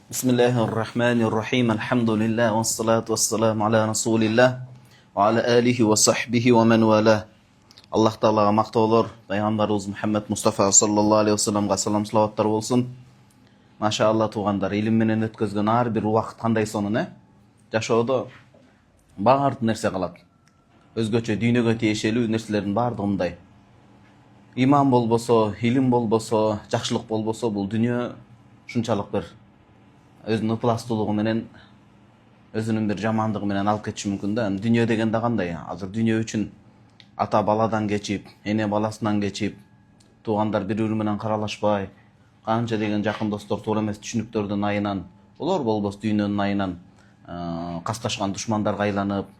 Bismillahirrahmanirrahim. Alhamdulillah wassalatu wassalamu ala rasulillah wa ala alihi wa sahbihi wa man wala. Alloh taolaga maqtovlar, payg'ambarimiz Muhammad Mustafa sallallohu alayhi vasallamga salom salavattар болсын. Машалла тугандар, илим менен өткөзгөн ар бир убакыт кандай сонун, жашоодо баардык нерсе калат. Өзгөчө дүйнөгө тиешелүү нерселердин баардыгы мындай. Иман болбосо, илим болбосо, жакшылык болбосо, бул дүйнө шунчалык бир өзүнүн ыпластуулугу менен, өзүнүн бир жамандыгы менен алып кетиши мүмкүн да. Дүйнө дегенде кандай? Азыр дүйнө үчүн ата баладан кечип, эне баласынан кечип, туугандар бири-бири менен каралашпай, канча деген жакын достор туура эмес түшүнүктөрдүн айынан, олор болбос дүйнөнүн айынан касташкан душмандарга айланып,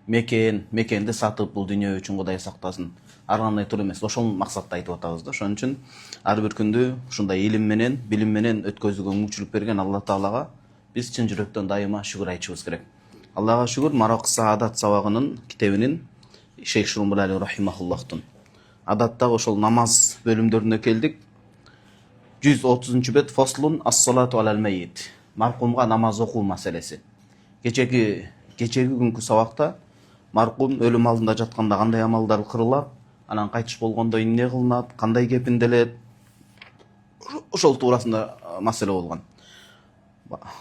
мекенди сатып, бул дүйнө үчүн Кудай сактасын. Ар кандай туура эмес, ошол максатта айтып атабыз да. Ошон үчүн ар бир күндү ушундай илим менен, билим менен өткөзүүгө мүмкүнчүлүк берген Алла Таалага биз чын жүрөктөн дайыма шүгүр айтышыбыз керек. Аллага шүгүр, Марок Саадат сабагынын китебинин Шейх Шурумбулали рахимахуллахтын адаттагы ошол намаз бөлүмдөрүнө келдик. 130-бет Фослун ас-салату алал мейит. Маркумга намаз окуу маселеси. Кечеги күнкү сабакта маркум өлүм алдында жатканда кандай амалдар кырылат, анан кайтыш болгондо эмне кылынат, кандай кепинделет, ошол туурасында маселе болгон.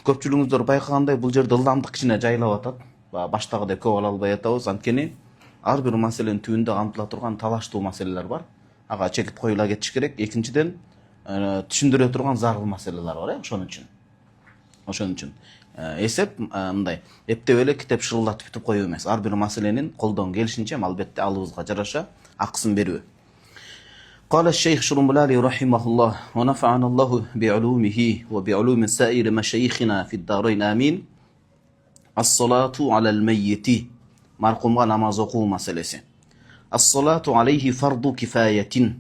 Көпчүлүгүңүздөр байкагандай, бул жерде ылдамдык кичине жайылып атат. Баштагыдай көп ала албай атабыз, анткени ар бир маселенин түбүндө камтыла турган талаштуу маселелер бар. Ага чекип коюла кетиш керек. Экинчиден, түшүндүрө турган зарыл маселелер бар, Ошон үчүн эсеп мындай, эптеп эле китеп шырылдатып бүтүп коюу эмес. Ар бир маселенин колдон келишинче албетте алыбызга жараша акысын берүү. قال الشيخ شرمبلالي رحمه الله ونفعنا الله بعلومه وبعلوم سائر مشايخنا في الدارين آمين. الصلاة على الميت مرقومغا نماز окуу маселеси. الصلاة عليه فرض كفاية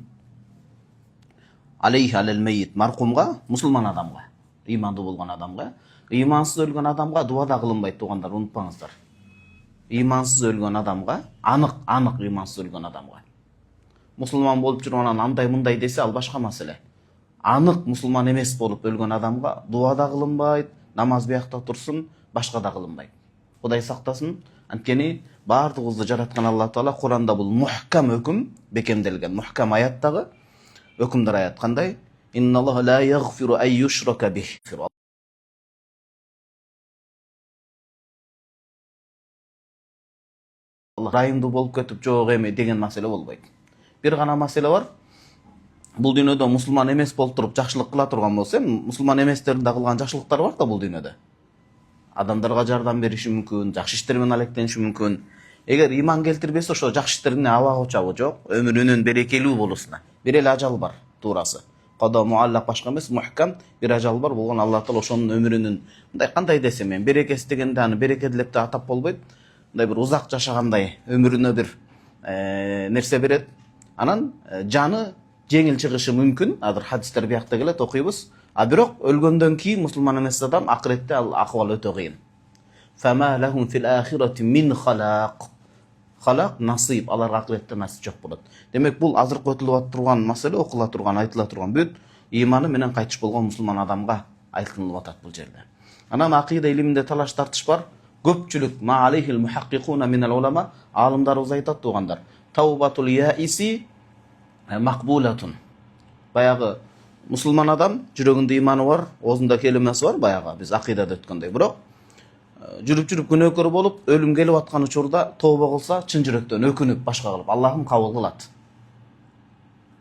عليه على الميت. Маркумга, мусулман адамга, имандуу болгон адамга, имансыз өлгөн адамга дуа да кылынбайт, туугандар, унутпаңыздар. Имансыз өлгөн адамга, анык имансыз өлгөн адамга. Мусулман болуп жүрүп анан андай-мындай десе, ал башка маселе. Анык мусулман эмес болуп өлгөн адамга дуа да кылынбайт, намаз биякта турсун, башка да кылынбайт. Кудай сактасын. Анткени баардыгыбызды жараткан Алла Таала Куранда бул мухкам өкүм бекемделген. Мухкам аяттагы өкүмдөр аят кандай? Инналлаха ла ягфиру ай юшрака бих. Райымдуу болуп кетип жок эми деген маселе болбойт. Бир гана маселе бар. Бул дүйнөдө мусулман эмес болуп туруп жакшылык кыла турган болсо, мусулман эместердин да кылган жакшылыктары бар да бул дүйнөдө. Адамдарга жардам бериши мүмкүн, жакшы иштер менен алектениши мүмкүн. Эгер иман келтирбесе, ошо жакшы иштерине абага учабы жок, өмүрүнүн берекелүү болуусуна. Бир эле ажал бар, туурасы. Када муаллак башка эмес, мухкам бир ажал бар болгон Алла Таала ошонун өмүрүнүн мындай кандай десем мен, берекеси дегенде аны берекелеп да атап болбойт. Мындай бир узак жашагандай өмүрүнө бир нерсе берет. Анан жаны жеңил чыгышы мүмкүн. Азыр хадистер биякта келет, окуйбуз. А бирок өлгөндөн кийин мусулман эмес адам акыретте ал акыбал өтө кыйын. Фама лахум фил ахирати мин халак. Халак насип, аларга акыретте насип жок болот. Демек бул азыркы өтүлүп турган маселе, окула турган, айтыла турган бүт иманы менен кайтыш болгон мусулман адамга айтылып атат бул жерде. Анан акыйда илиминде талаш тартыш бар. Көпчүлүк ма алейхил мухаккикуна минал улама, алымдарыбыз айтат, туугандар. Таубатул яиси макбулатун. Баягы мусулман адам жүрөгүндө иманы бар, оозунда келимеси бар, баягы биз акыйдада өткөндөй. Бирок жүрүп күнөөкөр болуп, өлүм келип аткан учурда тооба кылса, чын жүрөктөн өкүнүп, башка кылып, Аллахым кабыл кылат.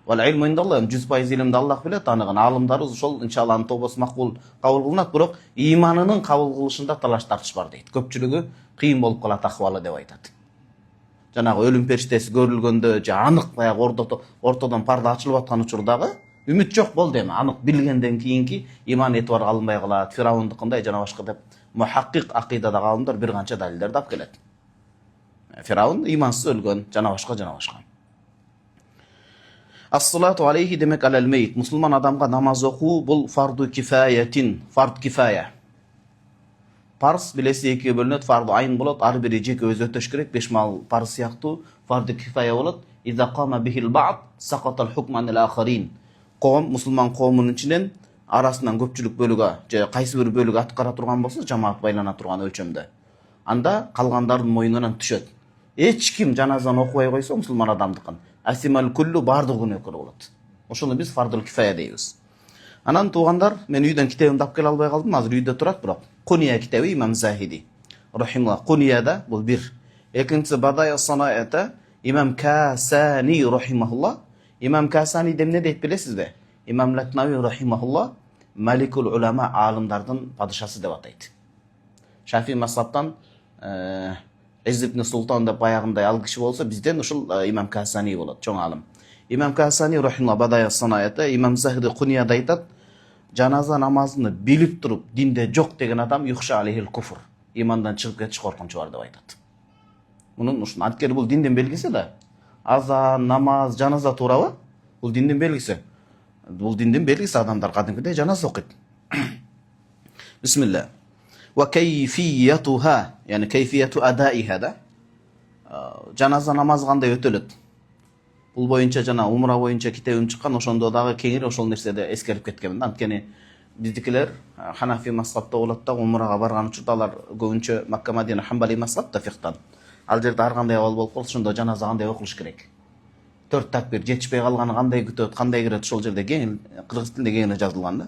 Вал илму индаллах, 100% илимди Аллах билет, аныгын алымдарыбыз ошол иншаллах тообасы макбул кабыл кылынат, бирок иманынын кабыл кылышында талаш тартыш бар дейт. Көпчүлүгү кыйын болуп калат акыбалы деп айтат. Жанагы өлүм периштеси көрүлгөндө, же анык баягы ортодон парда ачылып аткан учурдагы үмүт жок болду эми, анык билгенден кийинки иман этибар алынбай калат. Фираундукундай жана башка деп мухаккик акыйдадагы алымдар бир канча далилдерди алып келет. Фираун имансыз өлгөн, жана башка. Ас-салату алейхи демек алал мейит. Мусулман адамга намаз окуу бул фарду кифаятин, фард кифая. Парз билеси экиге бөлүнөт, фарду айн болот, ар бири жеке өзү өтөш керек, 5 мал парз сыяктуу, фарду кифая болот. Иза кама бихил ба'д сакатал хукм анил ахарин. Мусулман коомунун ичинен арасынан көпчүлүк бөлүгү же кайсы бир бөлүгү аткара турган болсо, жамаат байлана турган өлчөмдө, анда калгандардын мойнунан түшөт. Эч ким жаназаны окубай койсо мусулман адамдыкын асимал куллу баардык күнөөкөр болот. Ошону биз фардул кифая дейбиз. Анан туугандар, мен үйдөн китебимди алып келе албай калдым, азыр үйдө турат, бирок Куния китеби имам Захиди рахималла. Кунияда бул бир. Экинчиси Бадая санаата имам Касани рахимахулла. Имам Касани демне дейт билесизби? Имам Лакнави рахимахулла Маликул улама, алымдардын падышасы деп атайт. Шафи мазхабтан Изз ибн Султан деп баягындай ал киши болсо, бизден ушул имам Касани болот, чоң алым. Имам Касани рахималла Бадая санаата имам Захиди Кунияда айтат, жаназа намазыны билип туруп динде жок деген адам юхша алейхил куфр, имандан чыгып кетиш коркунучу бар деп айтат. Мунун ушун анткени бул диндин белгиси да. Азан, намаз, жаназа туурабы? Бул диндин белгиси. Бул диндин белгиси, адамдар кадимкидей жаназа окуйт. Бисмилlah. Ва кайфиятуха, яни кайфияту адaiha да. Жаназа намазы кандай өтөлөт? Бул боюнча жана умра боюнча китебим чыккан, ошондо дагы кеңири ошол нерседе эскерип кеткенмин. Анткени биздикилер Ханафи мазхабта болот да, умрага барган учурда алар көбүнчө Макка Мадина Хамбали мазхабта фихтан. Ал жерде ар кандай абал болуп калса, ошондо жаназа кандай окулуш керек? 4 такбир жетишпей калганы кандай күтөт, кандай кирет, ошол жерде кең кыргыз тилинде кеңири жазылган да.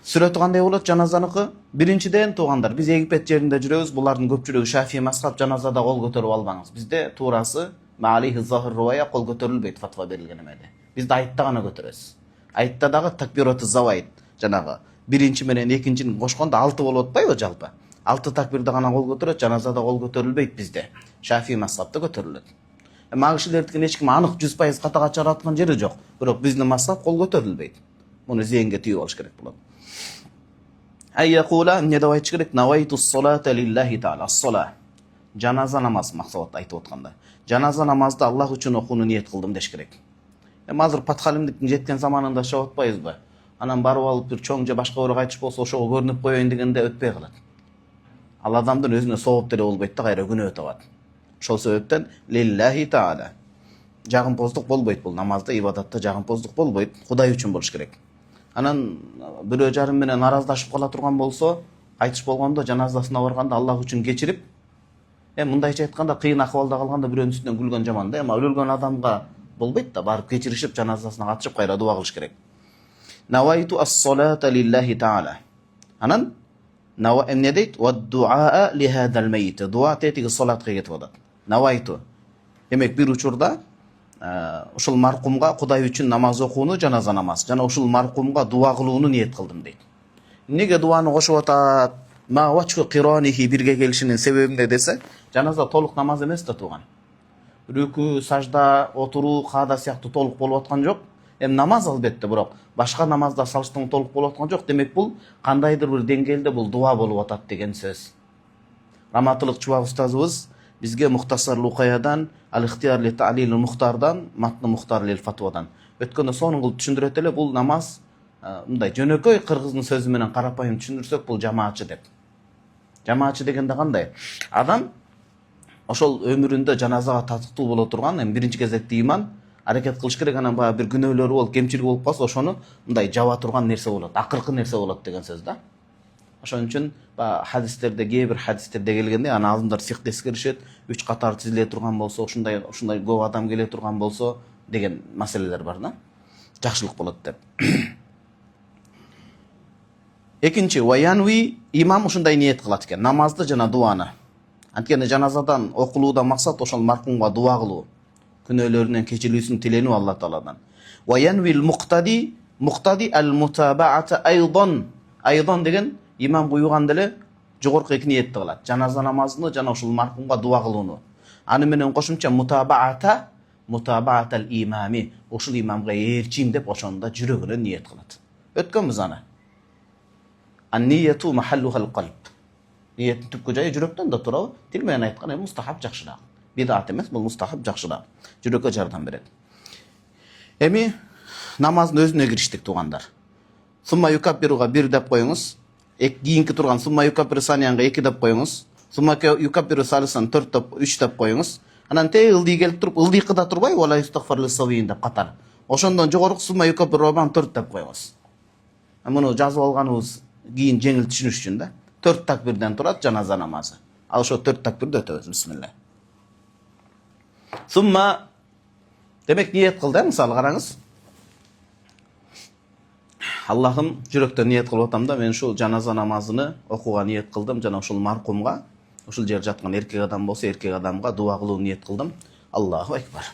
Сүрөтү кандай болот жаназаныкы? Биринчиден туугандар, биз Египет жеринде жүрөбүз, булардын көпчүлүгү Шафи мазхаб, жаназада кол көтөрүп албаңыз. Бизде туурасы Маалихи Захир Руая кол көтөрүлбөйт, фатва берилген эмеде. Бизде айтта гана көтөрөбүз. Айтта дагы такбираты завайт, жанагы биринчи менен экинчини кошкондо 6 болуп атпайбы жалпы? 6 такбирде гана кол көтөрөт, жаназада кол көтөрүлбөйт бизде. Шафи мазхабта көтөрүлөт. Эми кишилердикин эч ким анык 100% катага чыгараткан жери жок. Бирок биздин мазхаб кол көтөрүлбөйт. Муну зээнге түйүп алыш керек болот. Айякула эмне деп айтыш керек? Навайту ссалата лиллахи таала. Ссала. Жаназа намаз максат айтып атканда. Жаназа намазды Аллах үчүн окууну ниет кылдым деш керек. Эми азыр Патхалимдиктин жеткен заманында жашап атпайбызбы? Анан барып алып бир чоң же башка бирөө кайтыш болсо, ошого көрүнүп коеюн дегенде өтпөй калат. Ал адамдын өзүнө сооп деле болбойт да, кайра күнөө табат. Ошол себептен лиллахи таала. Жагымпоздук болбойт бул намазда, ибадатта жагымпоздук болбойт. Кудай үчүн болуш керек. Анан бирөө жарым менен нараздашып кала турган болсо, кайтыш болгондо жаназасына барганда Аллах үчүн кечирип, мындайча айтканда кыйын акыбалда калганда бирөөнүн үстүнөн күлгөн жаман да, эми өлгөн адамга болбойт да, барып кечиришип жаназасына катышып кайра дуа кылыш керек. Навайту ас-салата лиллахи таала. Анан эмне дейт? Ва дуаа ли хадал мейт. Дуа тетиги салатка кетип атат. Навайту. Демек бир учурда ушул маркумга Кудай үчүн намаз окууну, жаназа намаз, жана ушул маркумга дуа кылууну ниет кылдым дейт. Эмнеге дуаны кошуп атат? Ма вачку киронихи бирге келишинин себеби эмне десе, жаназа толук намаз эмес да тууган. Рүкү, сажда, отуруу, каада сыяктуу толук болуп аткан жок. Намаз албетте, бирок башка намазда салыштырмалуу толук болуп аткан жок. Демек бул кандайдыр бир деңгээлде бул дуа болуп атат деген сөз. Раматылык Чубак устазыбыз бизге Мухтасар Лукаядан, Ал-Ихтияр ли Та'лил Мухтардан, Матны Мухтар лил Фатвадан өткөндө сонун кылып түшүндүрөт эле. Бул намаз мындай жөнөкөй кыргыздын сөзү менен карапайым түшүндүрсөк, бул жамаатчы деп. Жамаатчы дегенде кандай? Адам ошол өмүрүндө жаназага татыктуу боло турган, биринчи кезекте иман, аракет кылыш керек. Анан баягы бир күнөөлөрү болуп, кемчилиги болуп калса, ошону мындай жаба турган нерсе болот, акыркы нерсе болот деген сөз да. Ошон үчүн хадистерде, кээ бир хадистерде келгенде, аны алдымдар сихт эскеришет, 3 катар тизиле турган болсо, ушундай көп адам келе турган болсо деген маселелер бар да. Жакшылык болот деп. Экинчи, ваянви, имам ушундай ниет кылат экен, намазды жана дуаны. Анткени жаназадан окулууда максат ошол маркумга дуа кылуу, күнөөлөрүнөн кечирилүүсүн тиленүү Алла Тааладан. Ваянвил муктади, муктади ал-мутабаата айдан. Айдан деген имам буйган деле жогорку эки ниетти кылат. Жаназа намазыны жана ушул маркумга дуа кылууну. Аны менен кошумча мутабаатал имами, ушул имамга ээрчим деп ошондо жүрөгүнөн ниет кылат. Өткөнбүз аны. Ан-нияту махаллухал qalb. Ниеттин түпкү жайы жүрөктөн да турабы? Тил менен айтканда мустахаб жакшыраак. Бидат эмес, бул мустахаб жакшыраак. Жүрөккө жардам берет. Эми намаздын өзүнө кириштик туугандар. Сумма юкаббируга 1 деп коюңуз. Кийинки турган сумма юкаббиру саниянга 2 деп коюңуз. Сумма юкаббиру салисан 4 деп 3 деп коюңуз. Анан те ылдый келип туруп, ылдыйкыда турбай, вала истагфар лис-савиин деп катар. Ошондон жогорку сумма юкаббиру 4 деп коюңуз. Муну жазып алганыбыз кийин жеңил түшүнүш үчүн да. 4 такбирден турат жаназа намазы. Ал ошо 4 такбирди өтөбүз. Бисмилlah. Сумма демек ниет кылды, мисалы караңыз. Аллахым, жүрөктөн ниет кылып атам да, мен ушул жаназа намазыны окууга ниет кылдым, жана ушул маркумга, ушул жерде жаткан эркек адам болсо, эркек адамга дуа кылуу ниет кылдым. Аллаху акбар.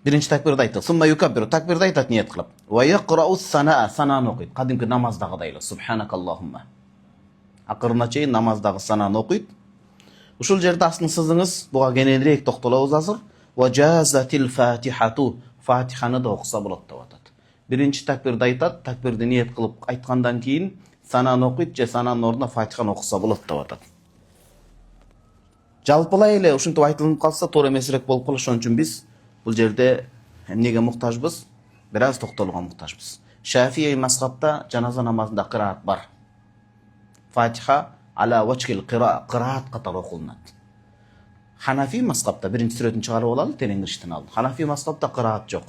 Биринчи такбирди айттык. Сумма юкаббиру, такбирди айтат ниет кылып. Ва яқрау санаа, сананы окуйт. Кадимки намаздагыдай эле. Субханакаллахумма. Акырына чейин намаздагы сананы окуйт. Ушул жерде астын сызыңыз, буга кененирээк токтолобуз азыр. Ва жазатил фатихату, фатиханы да окуса болот деп атат. Биринчи такбирди айтат, такбирди ниет кылып айткандан кийин сананы окуйт же сананын ордуна фатиханы окуса болот деп атат. Жалпылай эле ушинтип айтылып калса туура эмесирээк болуп калат. Ошон үчүн биз бул жерде эмнеге муктажбыз? Бир аз токтолууга муктажбыз. Шафии мазхабта жаназа намазында кыраат бар. Фатиха ала вачкил кыраат катары окулунат. Ханафи мазхабта биринчи сүрөтүн чыгарып алалы, тереңириштен ал. Ханафи мазхабта кыраат жок.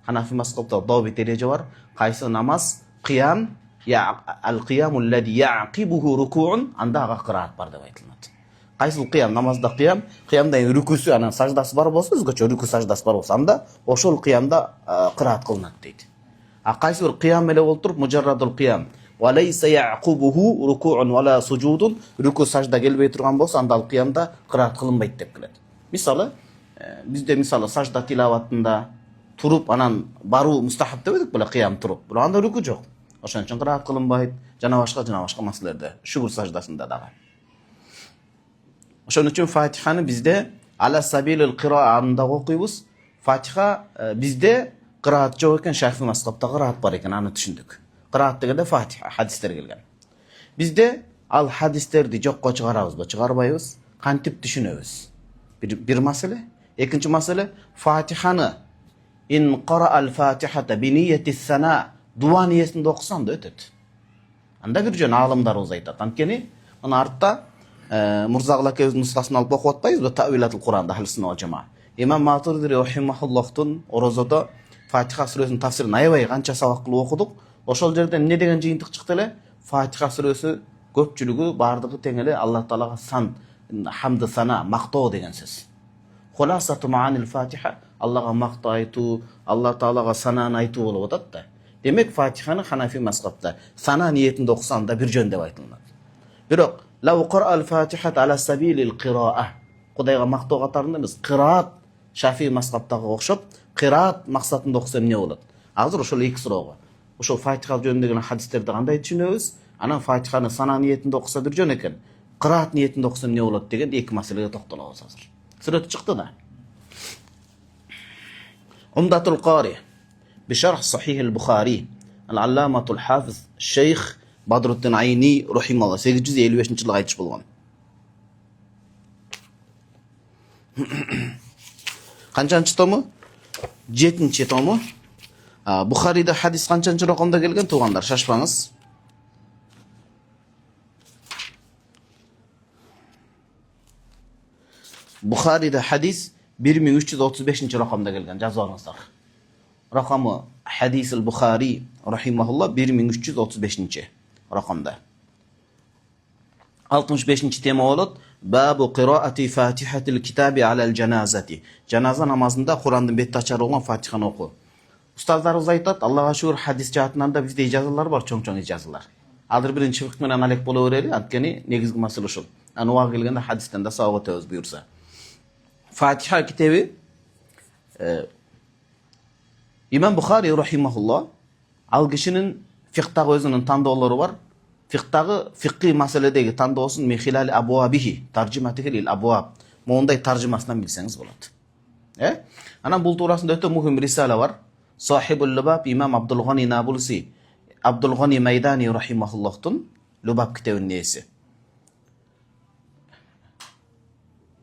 Ханафи мазхабта добит эреже бар. Кайсы намаз кыям я ал-кыяму аллади яқибуху рукуун, анда ага кыраат бар деп айтылат. Кайсы кыям намазда кыямда рүкүсү анан саждасы бар болсо, өзгөчө рүкү саждасы бар болсо, анда ошол кыямда кыраат кылынат дейт. А кайсы бир кыям эле болуп туруп мужаррадул кыям ва лайса яқубуху рукуун вала сужудун, рүкү сажда келбей турган болсо, анда ал кыямда кыраат кылынбайт деп келет. Мисалы, бизде мисалы сажда тилаватында туруп анан баруу мустахаб деп едик беле, кыям туруп. Бирок анда рүкү жок. Ошон үчүн кыраат кылынбайт. Жана башка маселелерде, шүгүр саждасында дагы. Ошон үчүн Фатиханы бизде ала сабилил кыраатында окуйбуз. Фатиха бизде кыраат жок экен, Шафи мазхабта кыраат бар экен, аны түшүндүк. Кыраат дегенде Фатиха, хадистер келген. Бизде ал хадистерди жокко чыгарабызбы, чыгарбайбыз, кантип түшүнөбүз? Бир маселе. Экинчи маселе, Фатиханы ин кара ал-Фатихата би ниyyati сана, дуа ниесинде окусам да өтөт. Анда бир жөн аалымдарыбыз айтат. Анткени мына артта Мурзагыл акебиздин нускасын алып окуп атпайбызбы? Таъвилатул Куранда Ахлус-Сунна вал Жамаа. Имам Матурди рахимахуллахтун орозодо Фатиха сүрөсүнүн тафсирин аябай канча сабак кылып окудук. Ошол жерде эмне деген жыйынтык чыкты эле? Фатиха сүрөсү көпчүлүгү бардыгы тең эле Аллах Таалага сан, хамды сана, мактоо деген сөз. Хуласату маанил Фатиха, Аллага мактоо айтуу, Аллах Таалага сананы айтуу болуп атат да. Демек Фатиханы Ханафи мазхабта сана ниетинде окусам да бир жөн деп айтылат. Бирок лау кара ал-Фатихат ала сабилил кыраа, Кудайга мактоо катарында эмес, кыраат Шафи мазхабтага окшоп, кыраат максатында окуса эмне болот? Азыр ошол эки суроого. Ошол Фатиха жөнүндө хадистерди кандай түшүнөбүз? Анан Фатиханы сана ниетинде окуса бир жөн экен, кыраат ниетинде окуса эмне болот деген эки маселеге токтолобуз азыр. Сүрөт чыкты да. Умдатул Qaari بشرح صحيح البخاري العلامة الحافظ الشيخ بدر الدين عيني رحمه الله 855-жылы айтыш болгон. Канчанчы тому? 7-чи тому. Бухарида хадис канчанчы ракамда келген, туугандар, шашпаңыз. Бухарида хадис 1335-чи ракамда келген, жазып алыңыздар. Ракамы Хадис Бухари рахимахулла 1335-чи ракамда. 65-чи тема болот. Бабу кыраати фатихатил китаби алал жаназати. Жаназа намазында Курандын бетти ачар болгон Фатиханы окуу. Устаздарыбыз айтат, Аллага шүгүр, хадис жаатынан да бизде ижазалар бар, чоң-чоң ижазалар. Азыр биринчи фикх менен алек боло берели, анткени негизги маселе ушул. Ануга келгенде хадистен да сабак өтөбүз буйрса. Фатиха китеби Имам Бухари рахимахулла ал кишинин фикhtагы өзүнүн тандоолору бар. Фикhtагы фикhi маселедеги тандоосун михилали абуабихи, таржиматихи лил абуаб. Мондай таржимасынан билсеңиз болот. Анан бул туурасында өтө мухим рисала бар. Сахибул Лубаб Имам Абдул-Гани Набулси, Абдул-Гани Майдани рахимахуллахтун Лубаб китебинин ээси.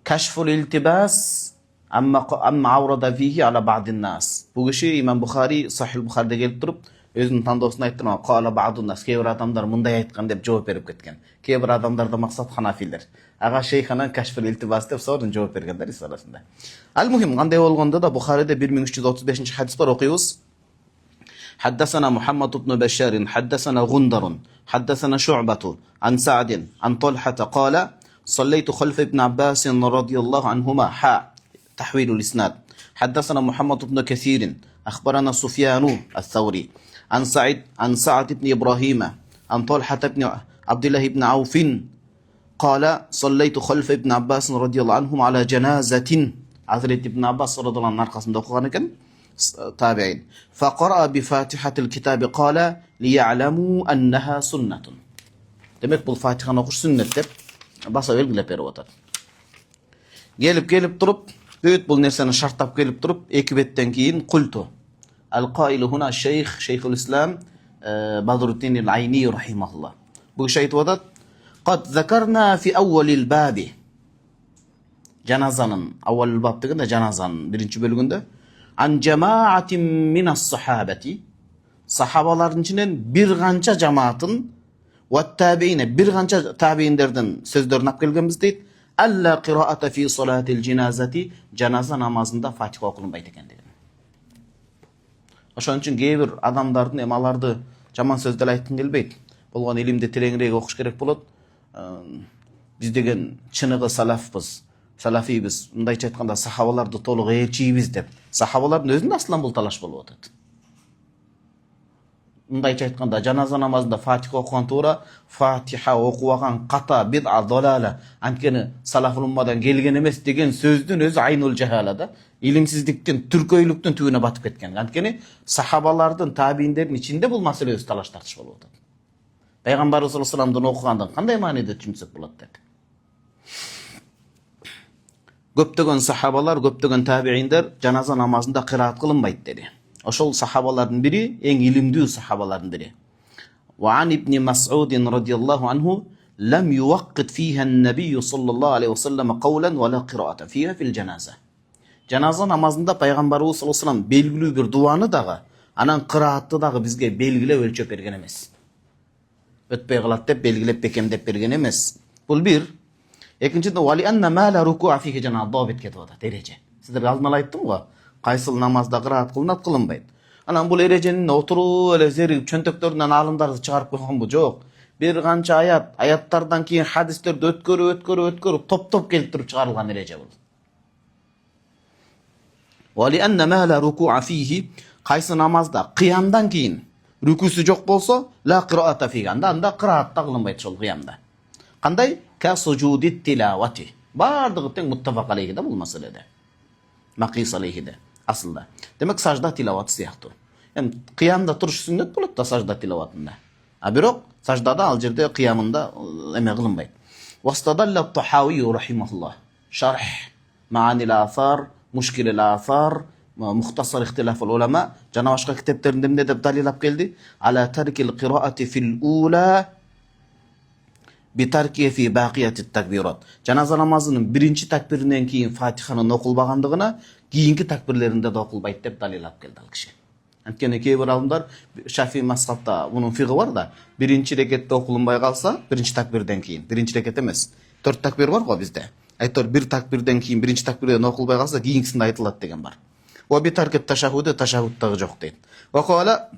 Кашфул илтибас amma awrada fihi ala ba'din nas. Bu kişi İmam Bukhari Sahih Bukhari'de gelip durup özünün tandoosuna aytты, qala ba'dun nas, kebir adamlar mындай aytkan deb жооп берип кеткен. Kebir adamlarda maksat Hanafiler. Aga şeyhanan Kashful iltibas deb sorun жооп бергендер рисаласында. Ал мухим кандай болгондо да Бухариде 1335-чи хадис бар, окуйбуз. حدثنا محمد بن بشار حدثنا غندر حدثنا شعبة عن سعد عن طلحة قال صليت خلف ابن عباس رضي الله عنهما تحويل الإسناد. حدثنا محمد بن كثير أخبرنا سفيان الثوري عن سعد بن إبراهيم عن طلحة بن عبد الله بن عوف قال صليت خلف ابن عباس رضي الله عنهم على جنازة. حضرت ابن عباس رضي الله عنه arkasında okugan eken tabi'in. فقرأ بفاتحة الكتاب قال ليعلموا أنها سنة. Demek bu Fatiha'nı okuş sünnet dep basa belgilep berip atar. Gelip turup büyüt bu nerseni şartlap gelip turup iki betten keyin kultu. El-qailu huna Şeyhül İslam Badruddin el-Ayni rahimahullah. Bu şey aytып قد ذكرنا في أول الباب. Janazanın avvalul bab degende janazanın birinci bölümünde an cemaatin minas sahabeti sahabaların içinden bir kança cemaatın ve tabiine bir kança tabiinlerden sözlerini alып kelgenmiz deyit. Alla qiraata fi salatil cenazati cenaze namazında Fatiha okunmaydı eken degen. Oşon üçün keybir adamdardın emalardı jaman sözler aytqın kelbeyt. Bolgan ilimde terеңирээк okuş gerek bolot. Biz degen çınıgı salafpız. Salafiybiz. Mındayça aytkanda sahabalardı toluk elçiybiz dep. Sahabaların özünde aslan bul talaş bolup atat. Mındayça aytkanda janaza namazında Fatiha okugan toora, Fatiha okuwagan kata bid'a dolala ankeni salaf ummadan gelgen emes degen sözdün özü aynul cehalada. İlimsizlikten, türköylükten tübüne batıp ketken. Ankeni sahabalardan, tabiinlerin içinde bu mesele öz talaş tartış bolup atat. Peygamber sallallahu aleyhi ve sellem'den okugandan kanday manada düşünsek bolat dep. Köptögen sahabalar, köptögen tabiinler janaza namazında kıraat kılınbayt dedi. Oşol sahabaların biri, en ilimdүү sahabaların biri. Ve an İbn Mas'ud radıyallahu anhu lem yuvaqqit fiha en-nebiy sallallahu aleyhi ve sellem kavlen ve la kıraata fiha fil cenaze. Janaza namazında Peygamberimiz sallallahu aleyhi ve sellem belgilүү bir duanı dağı, anan kıraatı dağı bizge belgilep ölçöp bergen emes. Ötpey kılat dep belgilep bekemdep bergen emes. Bul bir. Ekinçide vali anna ma la ruku'a fihi jana dabit ketip atat derece. Sizlerge aldın ala aytdım go. Kaysıl namazda kıraat kılınat kılınbayt. Anan bul erejenin oturup ele zerip çöntöktöründen alımdарды çıkarıp koygan bu jok. Bir kança ayatlardan keyin hadislerdi ötkörüp top kelip turup çıkarılgan ereje bul. Vali anna ma la ruku'a fihi kaysı namazda kıyamdan keyin rüküsü jok bolsa la kıraata fihi anda kıraatda kılınbayt şol kıyamda. Kanday ka sucudit tilavati. Bardığı ten muttafaq aleyhi de bu meselede. Maqis aleyhi de aslında. Demek sajda tilavatı siyahtı. Yani kıyamda turuş sünnet bulup da sajda tilavatında. Birok sajdada al jerde kıyamında eme kılınbayt. Vastadalla Tahawi rahimahullah. Şarh Ma'anil Athar, Mushkilil Athar, Muhtasar İhtilaful Ulema jana başka kitaplarında ne dep dalil alып geldi? Ala terkil qiraati fil ula bitarkiye fi baqiyati takbirat. Janaza namazının birinci takbirinden keyin Fatiha'nın okulbagandığına keyinki takbirlerinde de okulbayt dep dalil alып geldi al kişi. Ankeni keyber alımlar Şafii mazhabda bunun fiqhi var da birinci rekette okulunbay kalsa birinci takbirden keyin. Birinci reket emes. 4 takbir var go bizde. Aytır bir takbirden keyin birinci takbirden okulbay kalsa keyinkisinde aytılat degen var. O bitarket taşahhudu taşahhuddağı jok deyt. Ve qala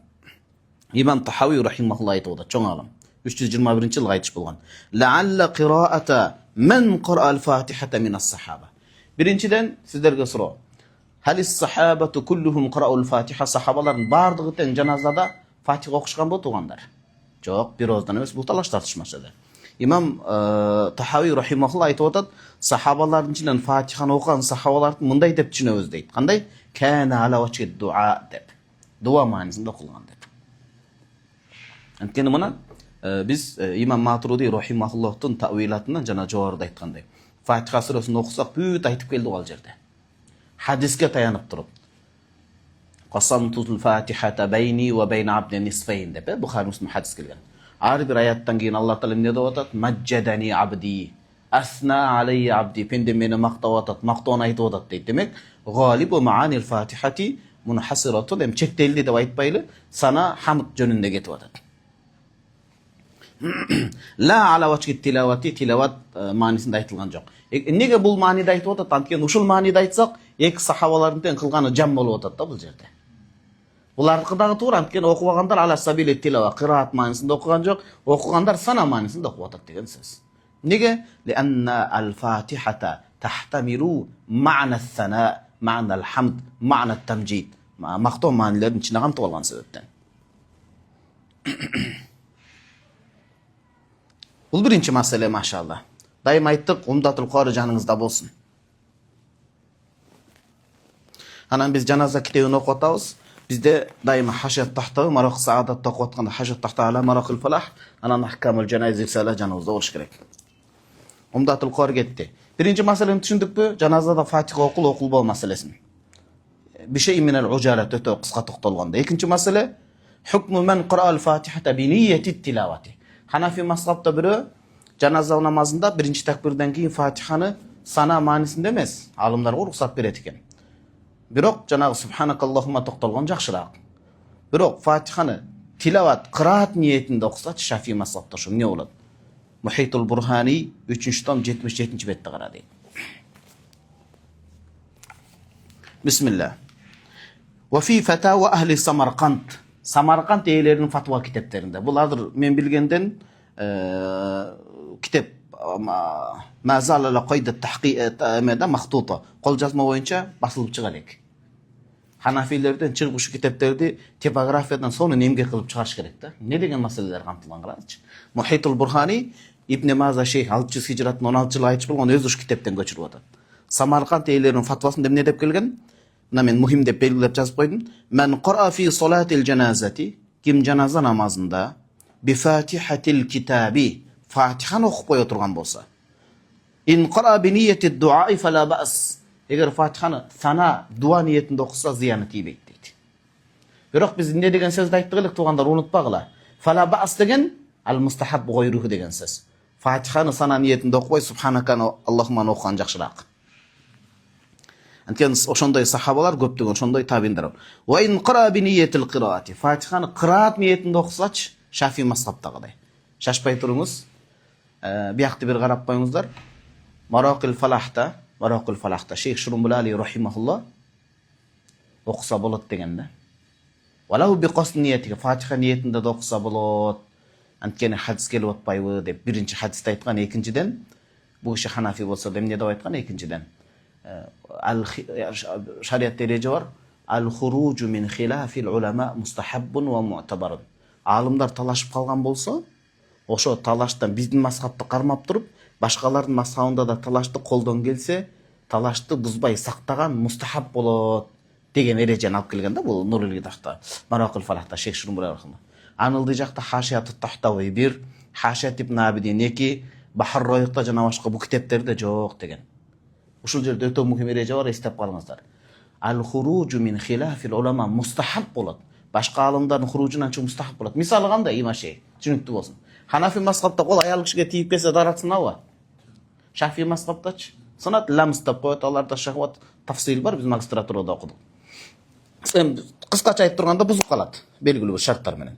İmam Tahawi rahimahullah aytıp da çoğ alim. 321 yılga aytış bolgan. La'alla qiraata men qara'al Fatihata minas sahaba. Birinciden sizlerge soro. Halis sahabatu kulluhum qara'ul Fatiha sahabaların bardığı ten janazada Fatiha okuşkan bu tuğanlar. Çok bir ozdan emes bu talaş tartışmaşadı. İmam Tahawi rahimahullah aytıp atat sahabaların içinden Fatiha'nı okuyan sahabaların mınday dep düşünöbüz deyt. Kanday? Kana ala vajhi dua dep. Dua manisinde okulgan dep. Ankeni mına biz İmam Maturidi rahimahullah'tın tawilatından jana jogarıda aytkanday. Fatiha surasını okusak büyüt aytıp keldi o jerde. Hadiske tayanıp turup. Qasamtul Fatihata beyni ve beyne abdin nisfayn dep. Bukhari Müslim hadis kelgen. Ari bir ayattan keyin Allah Taala ne deyip atat? Majjadani abdi. Asna alayya abdi. Pende meni maqtap atat, maqtawını aytıp atat deyt. Demek galibu maanil Fatihati munhasiratun hem çekteldi dep aytpaylı sana hamd jönünde ketip atat. La ala vajhi tilavati tilavat manisinde aytılgan jok. Nege bul manida aytıp atat? Antkeni uşul manida aytsak, ek sahabalardan kılgаны jam bolup atat da bul jerde. Булардыкы дагы туура, анткени окубагандар ала сабили тилава, кыраат маанисинде окуган жок, окугандар сана маанисинде окуп атат деген сөз. Неге? Лианна ал-фатихата тахтамилу ма'на ас-сана, ма'на ал-хамд, ма'на ат-тамjid. Мактоо маанилерин ичине камтып алган себептен. Бул биринчи маселе, машалла. Дайым айттык, Умдатул Кори жаныңызда болсун. Анан биз жаназа китебин окуп атабыз. Bizde daima haşiyat tahtağı, Maraq Saadat'ta okup atqanda haşiyat tahtağı ala Maraqul Falah, anan ahkamul janaiz risale janımızda oluş gerek. Umdatul Qori getdi. Birinci masaleni düşündükpü? Janazada Fatiha okul masalesini. Bir şey minel ucalet öte kıska toxtalganda. İkinci masale, hukmu men qira'al Fatihata bi niyyeti tilavati. Hanafi mazhabda biri janaza namazında birinci takbirden keyin Fatihani sana manisinde emas, alimlar ruxsat berет ekan. Бирок жанагы субханакаллахума токтолгон жакшыраак. Бирок Фатиханы тилават, кыраат ниетинде окусачы Шафии мазхабта ошо эмне болот? Мухитул Бурхани 3-том 77-бетте кара дейт. Бисмилlah. Wa fi fatawa ahli Samarqand. Samarqand эйлеринин фатва китептеринде. Булардыр мен билгенден китеп ما زال على قيد التحقيق ماذا مخطوطة قول жазма боюнча басылып чыга элек. Ханafилерден чыгып ушу китептерди типографиядан сону немге кылып чыгарыш керек да. Не деген маселелер камтылган караңызчы. Мухитул Бурхани Ибн Маза шейх 600 хижраттын 16-жылы айтып болгон өз ушу китептен көчүрүп атат. Самарканд эйлеринин фатвасында эмне деп келген? Мына мен мухим деп белгилеп жазып койдум. Мен qara fi salatil janazati, ким жаназа намазында би фатихатил китаби, Fatihani окуп кое турган болсо. İn qara bi niyyeti du'a fala ba's. Eğer Fatihani sana dua niyetinde okusa ziyanı tiybeyt deydi. Bирок biz ne degen sözdü ayttık elek tuğanlar unutpagıla. Fala ba's degen al mustahab goyruhu degen söz. Fatihani sana niyetinde okuy subhanaka Allahumma okugan jakşıraak. Antkeni oşondoy sahabalar köptөгөн, oşondoy tabiinler. Wa in qara bi niyyetil qiraati. Fatihani qiraat niyetinde okusaç Şafii mazhabdagıday. Şaşpay turuңuz. Biyaқты bir qarap qoyuңuzlar. Maraqul Falah'ta Şeyh Şurumbulali rahimahullah okusa bolot degende. Walau bi qasd niyetiga Fatiha niyetinde de okusa bolot. Antkeni hadis kelip atpayбы dep birinci hadiste aytkan, ekinciden bu kişi Hanafi bolsa da emne dep aytkan, ekinciden şariat ereje var. Al-khuruju min khilafil ulama mustahabbun wa mu'tabarun. Alimlar talaşıp kalgan bolsa, ошо талаштан биздин мазхабты кармап туруп, башкалардын мазхабында да талашты колдон келсе, талашты бузбай сактаган мустахаб болот деген эрежени алып келген да бул Нурул Гидахта, Марақул Фалахта Шейх Шурумбулай рахимахуллах. Анылдый жакта Хашият ат-Тахтави 1, Хашият ибн Абидин 2, Бахар Ройукта жана башка бу китептерде жок деген. Ушул жерде өтө мухим эреже бар, эстеп калыңыздар. Al-khuruju min khilafil ulama mustahab болот. Башка алымдардын хуружунан чыгуу мустахаб болот. Мисалы кандай имашей, түшүнүктүү болсун. Ханафи мазхабта кол аял кишиге тийип кетсе дарат сынабы? Шафии мазхабтачы сынат ламс деп коет, аларда шахват тафсил бар, биз магистратурада окудук. Кыскача айтып турганда бузуп калат белгилүү бир шарттар менен.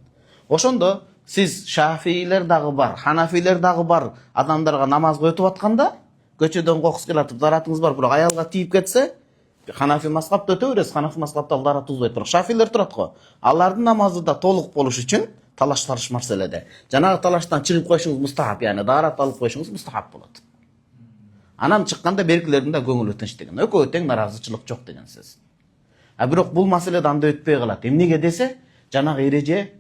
Ошондо сиз Шафиилер дагы бар, Ханафилер дагы бар адамдарга намаз өтүп атканда, көчөдөн кокус келатып даратыңыз бар, бирок аялга тийип кетсе, Ханафи мазхабта өтө бересиз, Ханафи мазхабта дарат тузбайт, бирок Шафиилер турат го. Алардын намазы да толук болуш үчүн талаш тарыш маселеде. Жанагы талаштан чыгып койшуңуз мустахаб, яны дарат алып койшуңуз мустахаб болот. Анан чыкканда беркилеринде көңүл тынч деген. Экөө тең наразычылык жок деген сөз. Бирок бул маселеде анда өтпөй калат. Эмнеге десе, жанагы эреже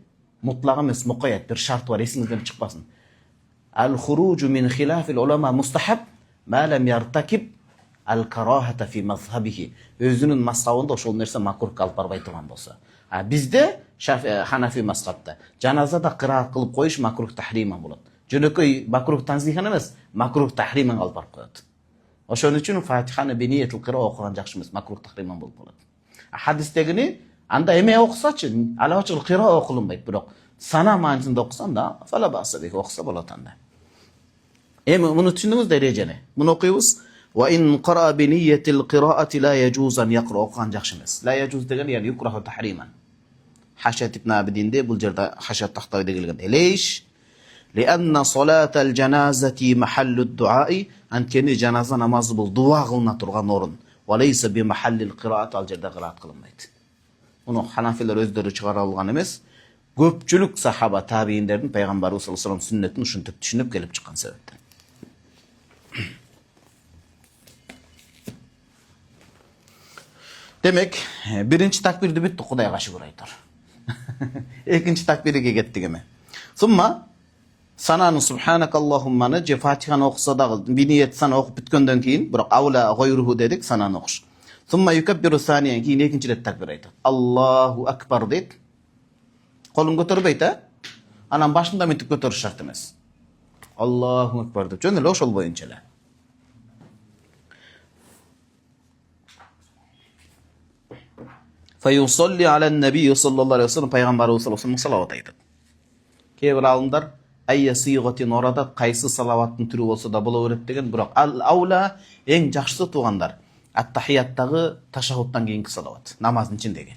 мутлак эмес, мукаят бир шарт бар, эсиңизден чыкпасын. Al-khuruju min khilafil ulama mustahab ma lam yartakib al-karahata fi mazhabihi. Өзүнүн мазхабында ошол нерсе макрух алып барбай турган болсо. Бизде Ханафи мазхабта жаназада кыраат кылып коюш макрух тахрима болот. Жөнөкөй макрух танзихан эмес, макрух тахриман алып барып коет. Ошон үчүн Фатиханы би ниятыл кыра окуган жакшы эмес, макрух тахриман болуп калат. Хадистегини анда эме окусачы, алачыл кыра окулунбайт, бирок сана маанисинде окусан да фала басабек окуса болот анда. Эми муну түшүндүңүз да эрежени. Муну окуйбуз. Wa in qara bi niyyatil qira'ati la yajuz an yaqra окуган жакшы эмес. La yajuz деген яғни yukrahu tahriman. Хашият ибн Абидинде бул жерде Хашият Тахтавиде келген. Элейш لأن صلاة الجنازة محل الدعاء анткени жаназа намазы бул дуа кылына турган орун. وليس بمحل القراءة ал жерде кыраат кылынбайт. Onu Hanafiler özleri çıkara algan emes. Köpçülük sahaba tabiinlerдің Peygamberimiz sallallahu aleyhi ve sellem sünnetini uşuntip düşünüp gelip çıkan sebepten. Demek birinci takbirdi bitti Kudaya kaşı buraydır. İkinci takbiriga kettik eme. Summa sananı subhanakallahummanı je Fatihani okusa da bir niyet sana okup bitkenden keyin biroq avla gayruhu dedik sananı okuş. Summa yukabbiru saniyen keyin ikinci ret takbir aytadi. Allahu akbar deydi. Kolun götürüp ayta. Anan başında mitip götürüş şart emas. Allahu akbar deyip jönele oşol boyunça ele. Feyusalli alen nebi sallallahu aleyhi ve sellem Peygamberimiz sallallahu aleyhi ve sellem salavat aytadi. Kebir alımlar ayya sigatin orada qaysı salavattın türü bolsa da bola berет деген, biroq al-aula eng жақсы tuğanlar. At-tahiyattagı taşahhuddan keyinki salavat, namazın içindeki.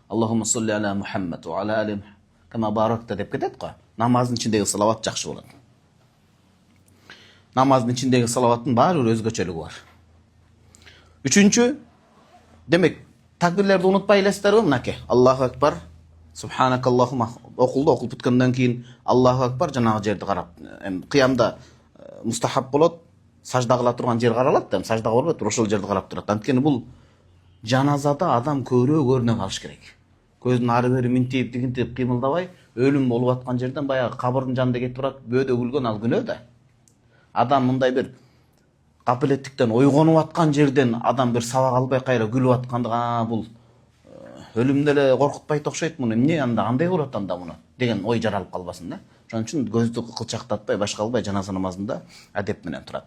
Allahumma salli ala Muhammad ve ala ali kama barakta dep ketet ko. Namazın içindeki salavat жақсы болады. Namazın içindeki salavatın bari bir özgöçeligi var. Üçüncü, demek takbirlerdi unutpay elesizler minake. Allahu akbar, subhanakallahumma okuldu, okul bitkenden keyin Allahu akbar janağı жерди qarap. Qiyamda mustahab bolot, sajda kıla turgan jer qaralат da, sajda kılбайт, ошол жерди qarap турат. Анткени бул жаназада адам көрө калыш керек. Көздүн ары бери минтип, тигинтип кыймылдабай, өлүм болуп аткан жерден баягы кабырдын жанында кетип турат, бөөдө күлгөн ал күнөө да. Адам мындай bir капилеттиктен ойгонуп аткан жерден адам bir сабак албай кайра күлүп аткандыга бул өлүмдө эле коркутпайт окшойт муну. Эмне анда кандай кылат анда муну деген ой жаралып калбасын да. Ошон үчүн көздү кылчактатпай, башка кылбай жаназа намазында адеп менен турат.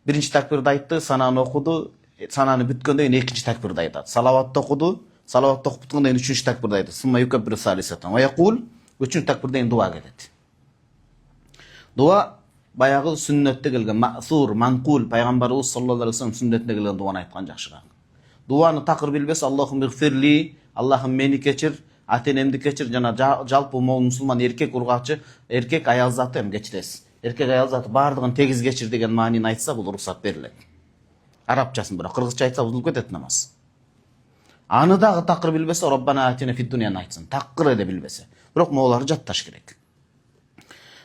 Биринчи такбирди айтты, сананы окуду, сананы бүткөндөн кийин экинчи такбирди айтат. Салаватты окуду, салаватты окуп бүткөндөн кийин үчүнчү такбирди айтат. Сумма юкаббиру салисатан ва якул, үчүнчү такбирден кийин дуа кетет. Дуа баягы сүннөттө келген, мa'sur, манкул, пайгамбарыбыз саллаллаху алейхи ва саллям сүннөтүнө келген дуаны айткан жакшыраак. Дуаны такыр билбесе, Аллахум игфирли, Аллахым мени кечир, ата-энемди кечир, жана жалпы мусулман эркек ургачы, эркек аял заты эм кечиресиз. Эркек аял заты бардыгын тегиз кечир деген маанини айтса, бул уруксат берилет. Арабчасын бирок кыргызча айтса бузулуп кетет намаз. Аны дагы такыр билбесе, Роббана атина фид дунияны айтсын. Такыр эде билбесе. Бирок могулары жатташ керек.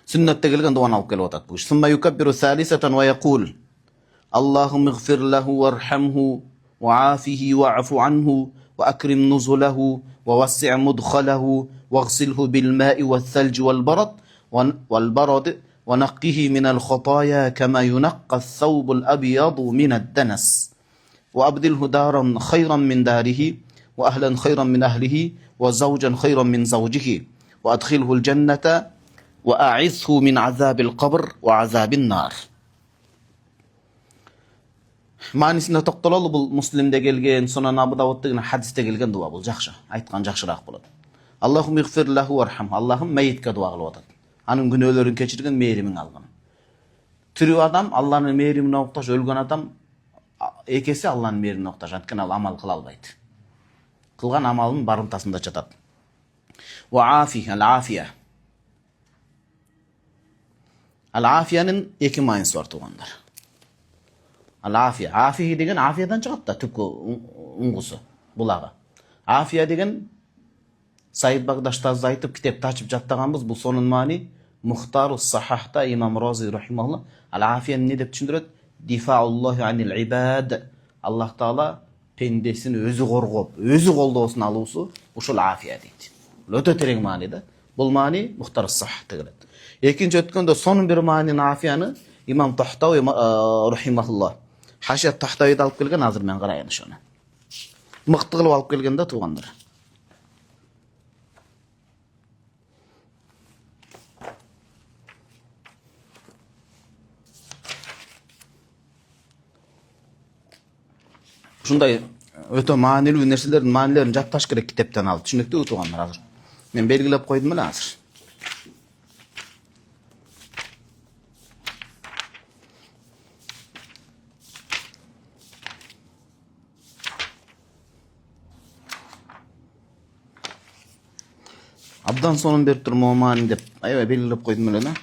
Sünnette gelgen duan alıp gelip atat bu iş. Summa yukabbiru salisatan ve yaqul Allahum ighfir lehu varhamhu ve afihi ve afu anhu ve akrim nuzulahu ve vassi' mudkhalahu ve gsilhu bil ma'i ve thalj vel barad ve naqqihi minel khataya kema yunaqqa thawbul abyadu mined danas ve abdilhu daran khayran min darihi ve ahlan khayran min ahlihi ve zawjan khayran min zawjihi ve adkhilhu'l cennete وأعذه من عذاب القبر وعذاب النار. Manisinde toktolalı bul Müslim'de gelgen, Sunan Abu Davud'da gelgen, hadiste gelgen dua bul. Жақшы, айтқан жақшырақ болады. Allahum ighfir lahu varham. Allah'ım meyitke dua kılıp atat. Anın günölerin keçirgen mehrimin algın. Türü adam Allah'ın mehrimine muhtaç, ölgen adam ekesi Allah'ın mehrimine muhtaç. Antkeni al amal kıla albaydı. Kılgan amalın barıntasında çatat. Ve afih, al-afiye. Al-afiyanın iki manisi var tuğanlar. Al-afiya. Afiye degen afiyeden çıkıp da tüpkü ungusu, bulağı. Afiye degen Said Bagdaş'ta aytıp kitapta açıp jattağanbız, bu sonun mani Muhtar-ı Sahah'ta İmam Razi rahimahullah al-afiyenin ne dep düşündüröt? Difa'ullahi anil ibad. Allah Taala pendesini özü korgop, özü koldosun alusu, uşul afiye deydi. Löte tereң manida. Bul mani Muhtar-ı Sahah'ta gelet. Ekinci ötkönde sonun bir maninin afiyanı İmam Tahtavi rahimahullah. Haşiyat Tahtavi'de alıp kelgen, hazır men qarayın şonu. Mıqtı kılıp alıp kelgen de tuğanlar. Şunday öte manili nersilerin manilerini jattaş gerek kitaptan alıp. Düşünüktü tuğanlar hazır. Men belgilep koydum ele hazır. Abdan sonun berip turma mani dep aябай belgilep koydum ele.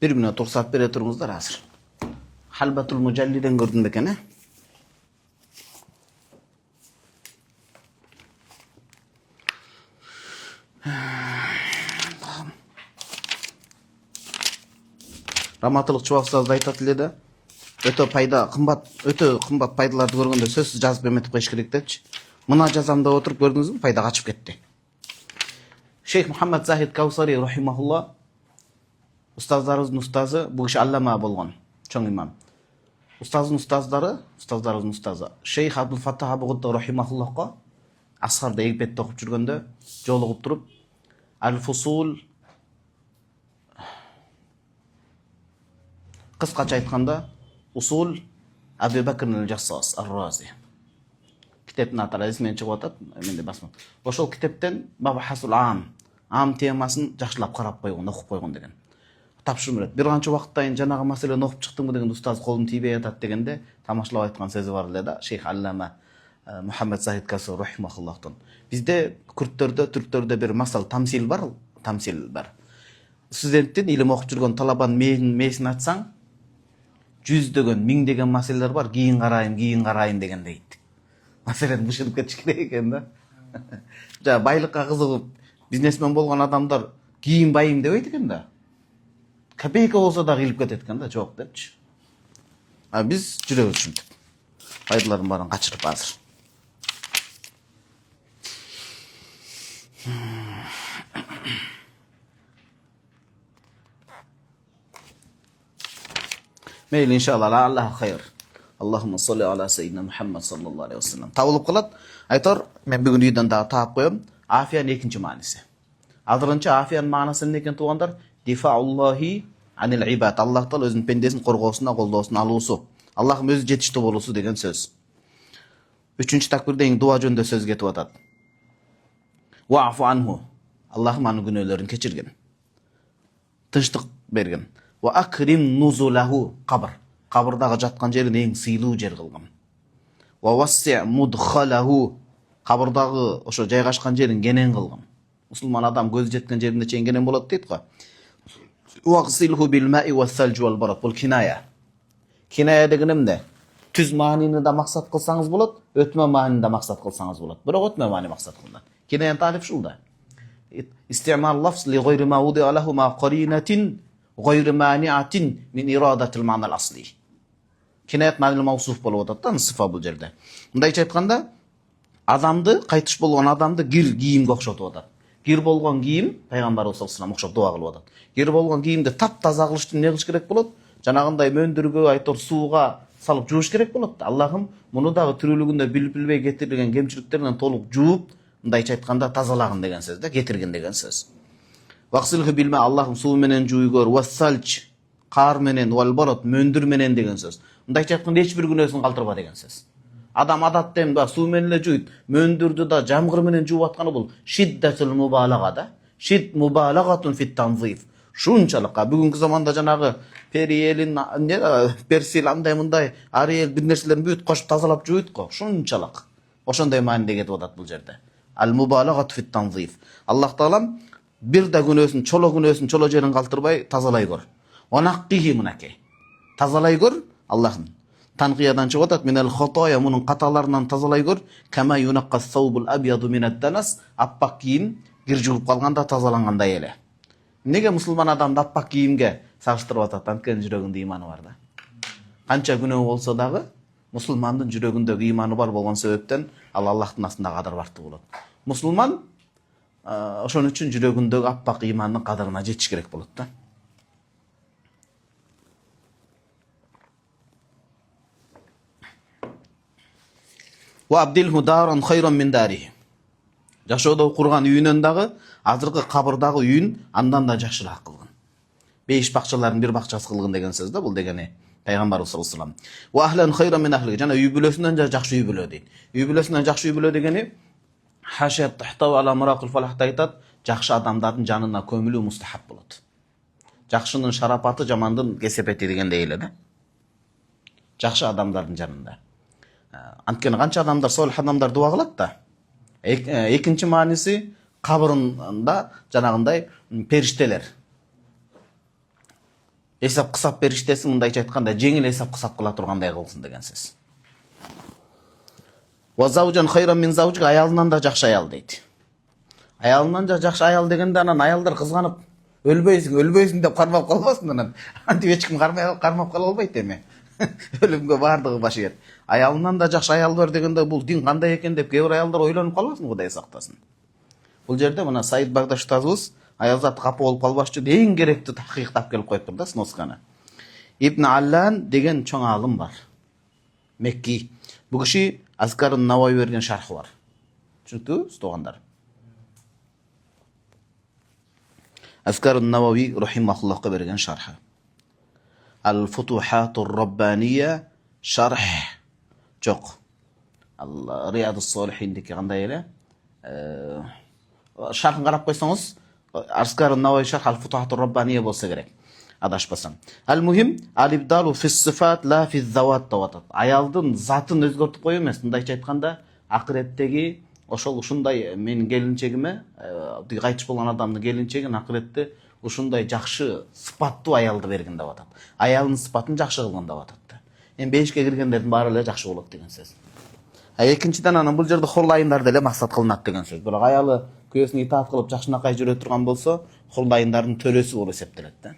1 minut ruxsat бере туруңуздар азыр. Halbatul Mujalliden gördüm beken, he? Раматылык Чубак айтат эле да. Өтө кымбат пайдаларды көргөндө сөзсүз жазып эметип коюш керек депчи. Мына жазам деп отуруп көрдүңүзбү, пайда качып кетти. Шейх Мухаммад Захид Каусари рахимахулла устаздарыбыздын устазы, бул киши аллама болгон, чоң имам. Устаздарыбыздын устазы Шейх Абдул Фаттах Абу-Гудда рахимахуллахка Асхарда Египетте окуп жүргөндө жолугуп туруп Аль-Фусул, кыскача айтканда Усул Абу Бакр аль-Джассас ар-Рази. Китептин аты эсимден чыгып атат, менде басма. Ошол китептен Мабахасул ам темасын жакшылап карап койгон, окуп койгон деген. Тапшырма берет. Бир канча убакыттан жанагы маселени окуп чыктыңбы деген устаз колун тийбей атат дегенде тамашалап айткан сөзү бар эле да, Шейх Аллама Мухаммад Захид Каусари рахимахуллахтан. Бизде күрттөрдө, түрктөрдө бир масал тамсил бар. Студенттин илим окуп жүргөн талабанын мээсин ачсаң, жүздөгөн, миңдеген маселелер бар, кийин карайм деген дейт. Маселен бышырып кетиш керек экен да. Жа байлыкка кызыгып, бизнесмен болгон адамдар кийин байым дебейт экен да. Копейка болсо да кыйлып кетет экен да, жок депчи. А биз жүрөбүз ушинтип. Пайдаларын барын качырып азыр. Meyli inşallah Allah hayır. Allahumma salli ala seyyidina Muhammad sallallahu aleyhi ve sellem. Табылып калат. Айтор, мен бүгүн үйдөн дагы таап коем. Афиянын экинчи мааниси. Азырынча афиянын маанасы эмне экен туугандар? Дифауллахи анил ибад. Аллах таала өзүнүн пендесин коргоосуна, колдоосуна алуусу. Аллахым өзү жетиштүү болуусу деген сөз. Үчүнчү такбирден дуа жөнүндө сөз кетип атат. Вафу анху. Аллахым анын күнөөлөрүн кечирген. Тынчтык берген. Ва акрим нузулаху кабр. Кабырдагы жаткан жерин эң сыйлуу жер кылган. Ва васси мудхалаху. Кабырдагы ошо жайгашкан жерин кенен кылган. Мусулман адам көзү жеткен жеринде чейин кенен болот дейт го. Вагсилху бил маи ва салж вал барат. Бул киная. Киная деген эмне? Түз маанини да максат кылсаңыз болот, өтмө маанини да максат кылсаңыз болот. Бирок өтмө маани максат кылган. Кинаяны тариф ушул да. Истимал лафз ли гайри мауди алаху ма qarinatin гайри маниатин мин ирадатил маана ал-асли. Кинаят маанилүү маусуф болуп атат да, сыфа бул жерде. Мындайча айтканда, адамды, кайтыш болгон адамды кир кийимге окшотуп атат. Кир болгон кийим пайгамбарыбыз саллаллаху алейхи ва саллям окшоп дуа кылып атат. Кир болгон кийимди таптаза кылыш үчүн эмне кылыш керек болот? Жанагындай мөндүргө, айтор сууга салып жууш керек болот. Аллахым муну дагы тирүүлүгүндө билбей кетирилген кемчиликтеринен толук жууп, мындайча айтканда тазалагын деген сөз да, кетирген деген сөз. Ваксилхи билме Аллахым суу менен жууйгөр, вассалч кар менен, валбарат мөндүр менен деген сөз. Мындайча айтканда эч бир күнөөсүн калтырба деген сөз. Адам адатта эми суу менен эле жууйт, мөндүрдү да жамгыр менен жууп атканы бул шиддатул мубалага да. Шид мубалагатун фит танзиф. Шунчалык бүгүнкү заманда жанагы периелин, персил андай мындай, ариел бир нерселерин бүт кошуп тазалап жууйт го. Шунчалык. Ошондой мааниде кетип атат бул жерде. Ал мубалагат фит танзиф. Аллах таалам бир да күнөөсүн, чоло жерин калтырбай тазалай көр. Онаккихи мынакей. Тазалай көр Аллахым. Танкиядан чыгып атат, минал хотоя, мунун каталарынан тазалай көр. Кама юнаккас саубул абияду минат данас, аппак кийим кир жууп калганда тазалангандай эле. Неге мусулман адамды аппак кийимге сагыштырып атат? Анткени жүрөгүндө иманы бар да. Канча күнөө болсо дагы мусулмандын жүрөгүндөгү иманы бар болгон себептен ал Аллахтын астында кадар бартуу болот. Мусулман ошон үчүн жүрөгүндөгү аппак имандын кадырына жетиш керек болот да. Ва абдилху даран хайран мин дари. Жашоодо курган үйүнөн дагы азыркы кабырдагы үйүн андан да жакшыраак кылгын. 5 бакчалардын бир бакчасы кылгын деген сөз да, бул дегени пайгамбарыбыз саллаллаху алейхи ва саллям. Ва ахлан хайран мин ахли. Жана үй бүлөсүнөн да жакшы үй бүлө дейт. Үй бүлөсүнөн жакшы үй бүлө дегени хашат тахтава ала муракул фалахта айтат, жакшы адамдардын жанына көмүлүү мустахаб болот. Жакшынын шарапаты жамандын кесепети дегендей эле да. Жакшы адамдардын жанында. Анткени канча адамдар, солих адамдар дуа кылат да. Экинчи мааниси кабырында жанагындай периштелер. Esap кысап бериштеси мындайча айтканда жеңил esap кысап кыла тургандай кылсын деген сөз. Ва заужан хайран мин заужик, аялынан да жакшы аял дейт. Аялынан да жакшы аял дегенде анан аялдар кызганып өлбөйсүң деп кармап калбасын анан. Антип эч ким кармап кала албайт эми. Өлүмгө бардыгы баш ийет. Аялынан да жакшы аял бар дегенде бул дин кандай экен деп кээ бир аялдар ойлонуп калбасын, Кудай сактасын. Бул жерде мына Саид Багдаш тазыбыз аял заты капа болуп калбаш үчүн эң керектүү тахкыйктап келип коюптур да, сносканы. Ибн Аллан деген чоң алым бар. Мекки. Бул киши Азкарун Навави берген шархы бар. Түшүнүктүүбү, туугандар? Азкарун Навави рахимахуллахка берген шархы. Al-Futuhatur Rabbaniya шарх жок. Al-Riyadus Solihiндеки кандай эле? Шархын карап койсоңуз, Азкарун Навави шарх Al-Futuhatur Rabbaniya болса керек. Адашпасам. Ал-мухим, ал-ибдалу фис-сифат ла физ-зават таватат. Аялдын затын өзгөртүп кою эмес, мындайча айтканда, акыреттеги ошол ушундай менин келинчегиме, кайтыш болгон адамдын келинчегин акыретте ушундай жакшы сыпаттуу аялды берген деп атат. Аялдын сыпатын жакшы кылган деп атат. Эми бешикке киргендердин баары эле жакшы болот деген сөз. Экинчиден анан бул жерде хурлайындарды эле максат кылынат деген сөз. Бирок аялы күйөөсүнө итаат кылып жакшынакай жүрө турган болсо, хурлайындардын төрөсү болуп эсептелет да.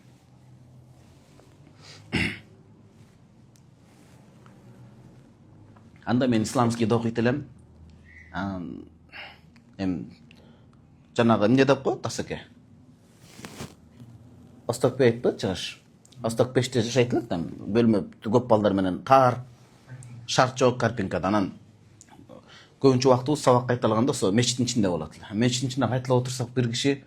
Анда мен исламскийде окуйт элем. Жанагы эмне деп коет асеке? Осток пейтпи чыгыш. Осток пеште жашайт элек да, бөлмө көп балдар менен тар, шарт жок карпинкада. Анан көбүнчө убактыбыз сабак кайталаганда со мечиттин ичинде болот эле. Мечиттин ичинде кайталап отурсак бир киши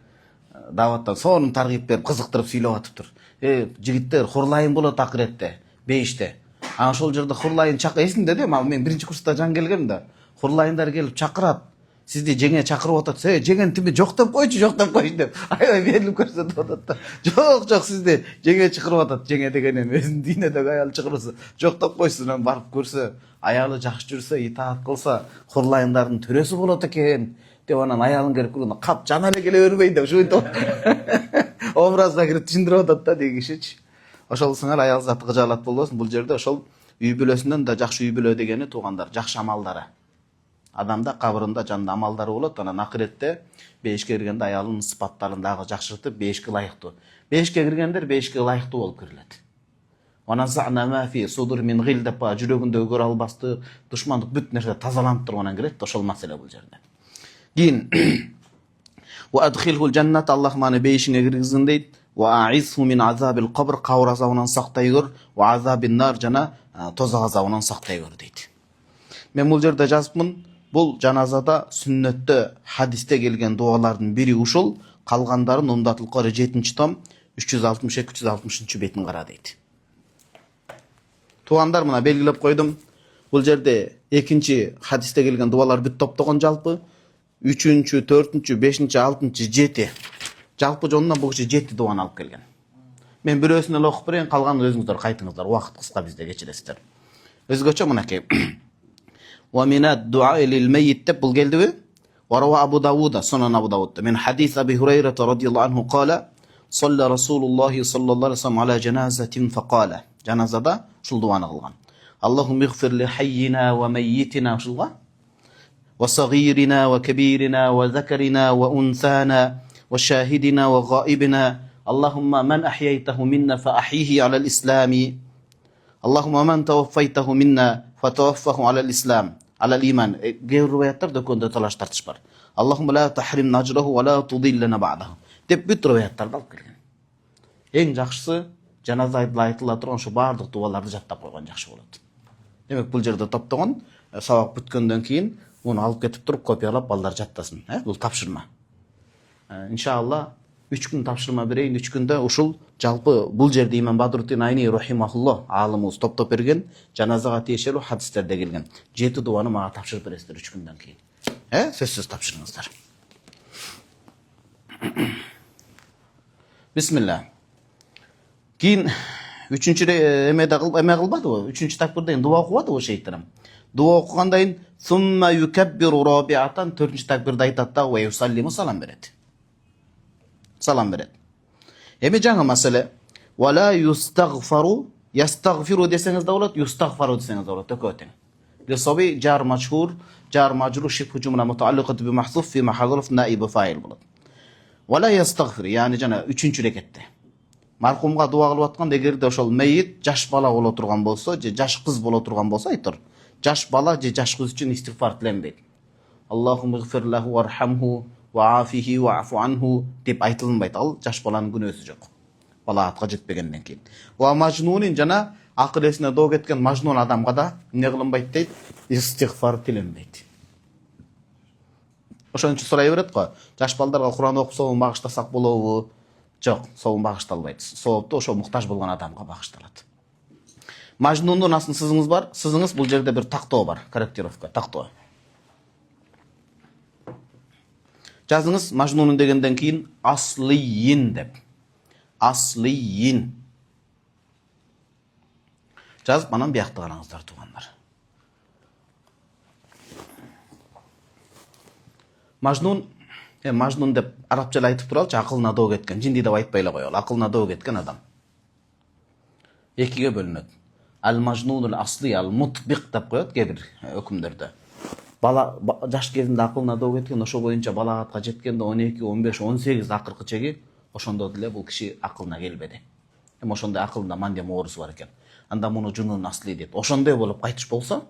даваттан сонун таргип берип кызыктырып сүйлөп атыптыр. Жигиттер хурлайын болот акыретте, бейиште. Ана ошол жерде хурлайын эсимде да, мен биринчи курста жан келгем да, хурлайындар келип чакырат. Сизди жеңе чакырып атат. Жеңен тими жок деп койчу деп. Аябай берилип көрсөтүп атат да. Жок, сизди жеңе чакырып атат. Жеңе деген эми өзүнүн дүйнөдөгү аял чакырса, жок деп койсун, анан барып көрсө, аялы жакшы жүрсө, итаат кылса, хурлайындардын төрөсү болот экен деп анан аялын келип көргөндө кап жана эле келе бербейин деп ушинтип образга кирип түшүндүрүп атат да деги кишичи. Ошол сыңар аял заты кыжаалат болбосун. Бул жерде ошол үй бүлөсүнөн да жакшы үй бүлө дегени туугандар, жакшы амалдары. Адамда кабырында жанында амалдары болот, анан акыретте бейишке киргенде аялынын сыпаттарын дагы жакшыртып бейишке ылайыктуу. Бейишке киргендер бейишке ылайыктуу болуп кирилет. Ваназана ма фи судур мин гил деп жүрөгүндөгү көрө албастык, душмандык бүт нерсе тазаланып тургандан кирет, ошол маселе бул жерде. Кийин ва адхилхул жаннат, Аллах маны бейишине киргизгин дейт. Ва а'изху мин азабил кабр, кабыр азабынан сактай көр, ва азабин нар, жана тозак азабынан сактай көр дейт. Мен бул жерде жазыпмын, бул жаназада сүннөттө хадисте келген дуалардын бири ушул, калгандарын Умдатул Кори 7-том 362-360 бетин кара дейт. Туугандар, мына белгилеп койдум. Бул жерде экинчи хадисте келген дуалар бүт топтогон жалпы 3-чү, 4-чү, 5-чи, 6-чы, 7. Жалпы жонунан бул киши 7 дуаны алып келген. Мен бирөөсүн эле окуп берейин, калганын өзүңүздөр кайтыңыздар, убакыт кыска бизде, кечиресиздер. Өзгөчө мынакей. Ва минат дуа лил мейит деп бул келдиби? Ва рава Абу Давуда, Сунан Абу Давудда. Мен хадис Аби Хурайра радияллаху анху кала: "Салла Расулуллахи саллаллаху алейхи ва саллям ала жаназатин факала." Жаназада ушул дуаны кылган. Аллахумма игфир ли хаййина ва мейитина ушулга. Ва сагирина ва кабирина ва закарина ва унсана ва шахидина ва гаибина. Аллахумма ман ахяйтаху минна фа ахйихи ала al-islami. Аллахумма ман таваффайтаху минна фа таваффаху ала al-islam. Ала al-iman. Гейр риваяттарда көндө талаш тартыш бар. Аллахумма ла тахрим наджраху ва ла tudillana ba'dahu. Деп бүт риваяттарда алып келген. Эң жакшысы жаназада айтыла турган ушу бардык дуаларды жаттап койгон жакшы болот. Демек бул жерде топтогон, сабак бүткөндөн кийин муну алып кетип туруп копиялап балдар жаттасын. Бул тапшырма. Иншалла 3 күн тапшырма берейин. 3 күндө ушул жалпы бул жерде Имам Бадруттин Айни рахимахуллах алымыбыз топтоп берген, жаназага тиешелүү хадистерде келген 7 дуаны мага тапшырып бересиздер 3 күндөн кийин. Сөзсүз тапшырыңыздар. Бисмилlah. Кийин 3-чү эме кылбадыбы? 3-чү такбирден дуа окубадыбы шейхтерим? Дуа окугандан кийин сумма юкаббиру рабиатан 4-чү такбирде айтат да ва юсаллиму салам берет. Салам берет. Эми жаңы маселе. Вала юстагфару, ястагфиру десеңіз де болады, юстагфару десеңіз де болады. Төкө тең. Лисаби жар машхур, жар majrur шибху жумла мутааллиқату би махзуф фи махазуф наиб фаил болады. Вала ястагфир, яғни жана 3-чү рекетте. Марқумға дуа кылып атканда эгерде ошол мейит жаш бала боло турган болсо, же жаш кыз боло турган болсо айтыр. Жаш бала же жаш кыз үчүн истигфар тиленбейт. Аллахумма гфир лаху вархамху ва афихи ва афу анху деп айтылынбайт. Ал жаш баланын күнөөсү жок. Балаатка жетпегенден кийин. Ва мажнунин жана акыл эсине доо кеткен мажнун адамга да эмне кылынбайт дейт? Истигфар тиленбейт. Ошон үчүн сурай берет го. Жаш балдарга Куран окуп сообун багыштасак болобу? Жок, сообун багышталбайт. Сообду ошо муктаж болгон адамга багышталат. Мажнундун астын сызыңыз бар. Сызыңыз бул жерде бир тактоо бар, корректировка, тактоо. Жазыңыз мажнунун дегенден кийин аслийин деп. Аслийин. Жазып анан биякты караңыздар туугандар. Мажнун деп арабча айтып туралчы, акылына доо кеткен. Жинди деп айтпай эле коелу. Акылына доо кеткен адам. Экиге бөлүнөт. Ал-мажнунул асли, ал-мутбик деп коет кээ бир өкүмдөрдө. Бала жаш кезинде акылына доо кеткен, ошо боюнча балагатка жеткенде 12, 15, 18 акыркы чеги, ошондо деле бул киши акылына келбеди. Эми ошондой акылында мандем оорусу бар экен. Анда муну жунун асли дейт. Ошондой болуп кайтыш болсо,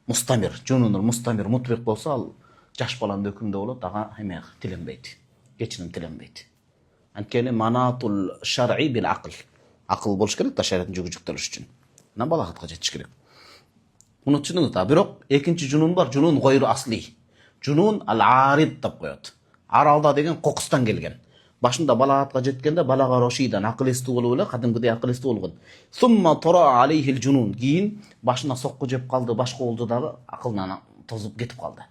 мустамир, жунунул мустамир, мутбик болсо, ал жаш баланын өкүмдө болот, ага эме тиленбейт. Кечирим тиленбейт. Анткени манатул шар'i бил акл. Акыл болуш керек да шариаттын жүгүжүктөлүш үчүн. Анан балагатка жетиш керек. Муну түшүнүңүз да. Бирок экинчи жунун бар, жунун гойру асли. Жунун ал-арид деп коет. Аралда деген кокустан келген. Башында балагатка жеткенде балага рошидан акыл эстүү болуп эле, кадимкидей акыл эстүү болгон. Сумма тара алейхил жунун. Кийин башына сокку жеп калды, башка болду дагы акылынан тозуп кетип калды.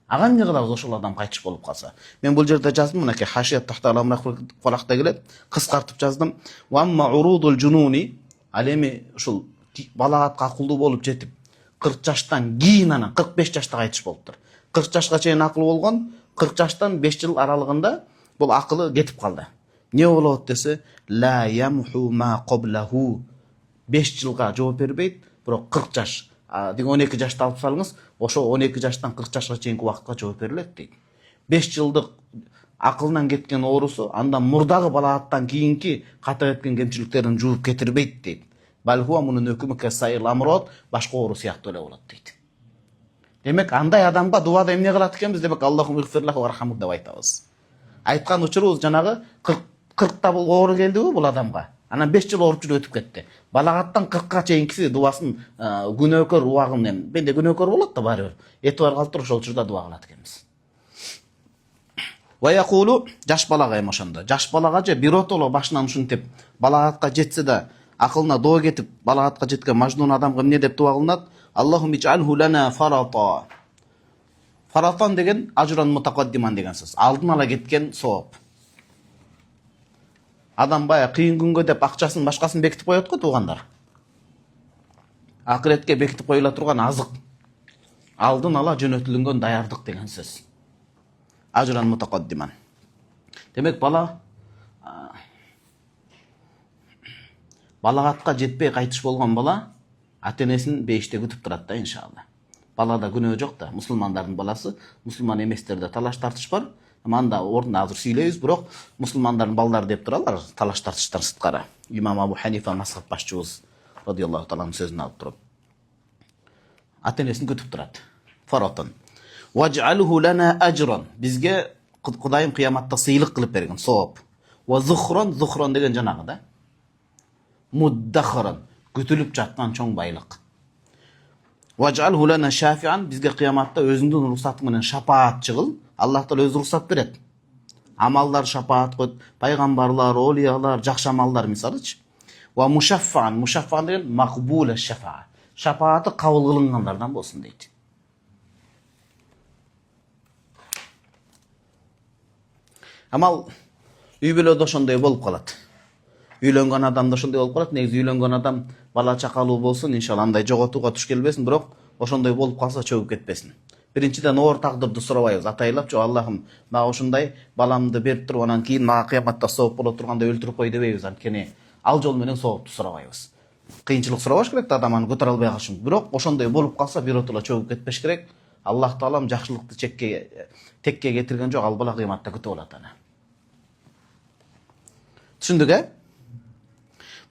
Ага эмне кылабыз ошол адам кайтыш болуп калса? Мен бул жерде жаздым, мынакей хашият тахталамрак фалакта келет, кыскартып жаздым. Ва амма урудул жунуни, ал эми ушул балагатка акылдуу болуп жетип 40 жаштан кийин анан 45 жашта кайтыш болуптур. 40 жашка чейин акыл болгон, 40 жаштан 5 жыл аралыгында бул акылы кетип калды. Не болот десе, ла ямху ма qablahу. 5 жылга жооп бербейт, бирок 40 жаш. Деген 12 жашты алып салыңыз, ошо 12 жаштан 40 жашка чейинки убакытка жооп берилет дейт. 5 жылдык акылынан кеткен оорусу андан мурдагы балааттан кийинки ката кеткен кемчиликтерин жууп кетирбейт дейт. Балхуа мунун өкүмү кесайр ламрот, башка оору сыяктуу эле болот дейт. Демек андай адамга дуада эмне кылат экенбиз? Демек Аллахум игфирлаху вархамух деп айтабыз. Айткан учурубуз жанагы 40та бул оору келдиби бул адамга? Анан 5 жыл ооруп жүрүп өтүп кетти. Балагаттан 40ка чейинкиси дуасын күнөөкөр убагын менде күнөөкөр болот да баары бир. Этибар калтыр ошол учурда дуа кылат экенбиз. Ва якулу жаш балага эми ошондо. Жаш балага же биротоло башынан ушинтип балагатка жетсе да акылына доо кетип балагатка жеткен мажнун адамга эмне деп дуа кылынат? Аллахум иджалху лана фарата. Фаратан деген ажран мутакаддиман деген сөз. Алдын ала кеткен сооп. Адам бая кыйын күнгө деп акчасын башкасын бекитип коет го туугандар. Акыретке бекитип коюла турган азык. Алдын ала жөнөтүлгөн даярдык деген сөз. Ажран мутакаддиман. Демек балагатка жетпей кайтыш болгон бала ата-энесин бейиште күтүп турат да иншалла. Балада күнөө жок да, мусулмандардын баласы, мусулман эместерде талаш тартыш бар. Манда ордунда азыр сүйлөйбүз, бирок мусулмандардын балдары деп туралар, талаш тартыштар сырткары. Имам Абу Ханифа мазхаб башчыбыз радиаллаху тааланын сөзүн алып туруп. Ата-энесин күтүп турат. Фаратан. Вадж'алху лана ажран. Бизге Кудайым кыяматта сыйлык кылып берген, сооп. Ва зухран деген жанагы да. Муддахаран, күтүлүп жаткан чоң байлык. Вадж'алху лана шафиан. Бизге кыяматта өзүңдүн уруксаты менен шапаатчы кыл. Аллах Таала өзү уруксат берет. Амалдар шапаат коет, пайгамбарлар, олиялар, жакшы амалдар мисалычы. Ва мушаффан деген макбула шафаа. Шапааты кабыл кылынгандардан болсун дейт. Амал үй бүлөдө ошондой болуп калат. Үйлөнгөн адамда ошондой болуп калат. Негизи үйлөнгөн адам бала чакалуу болсун, иншалла андай жоготууга туш келбесин, бирок ошондой болуп калса чөгүп кетпесин. Биринчиден оор тагдырды сурабайбыз. Атайлап, жок Аллахым, мага ушундай баламды берип туруп, анан кийин мага кыяматта сооп боло турганда өлтүрүп кой дебейбиз. Анткени ал жол менен соопту сурабайбыз. Кыйынчылык сурабаш керек да, адам аны көтөрө албай калышы мүмкүн. Бирок ошондой болуп калса, биротула чөгүп кетпеш керек. Аллах таалам жакшылыкты текке кетирген жок, ал бала кыяматта күтүп алат аны. Түшүндүк,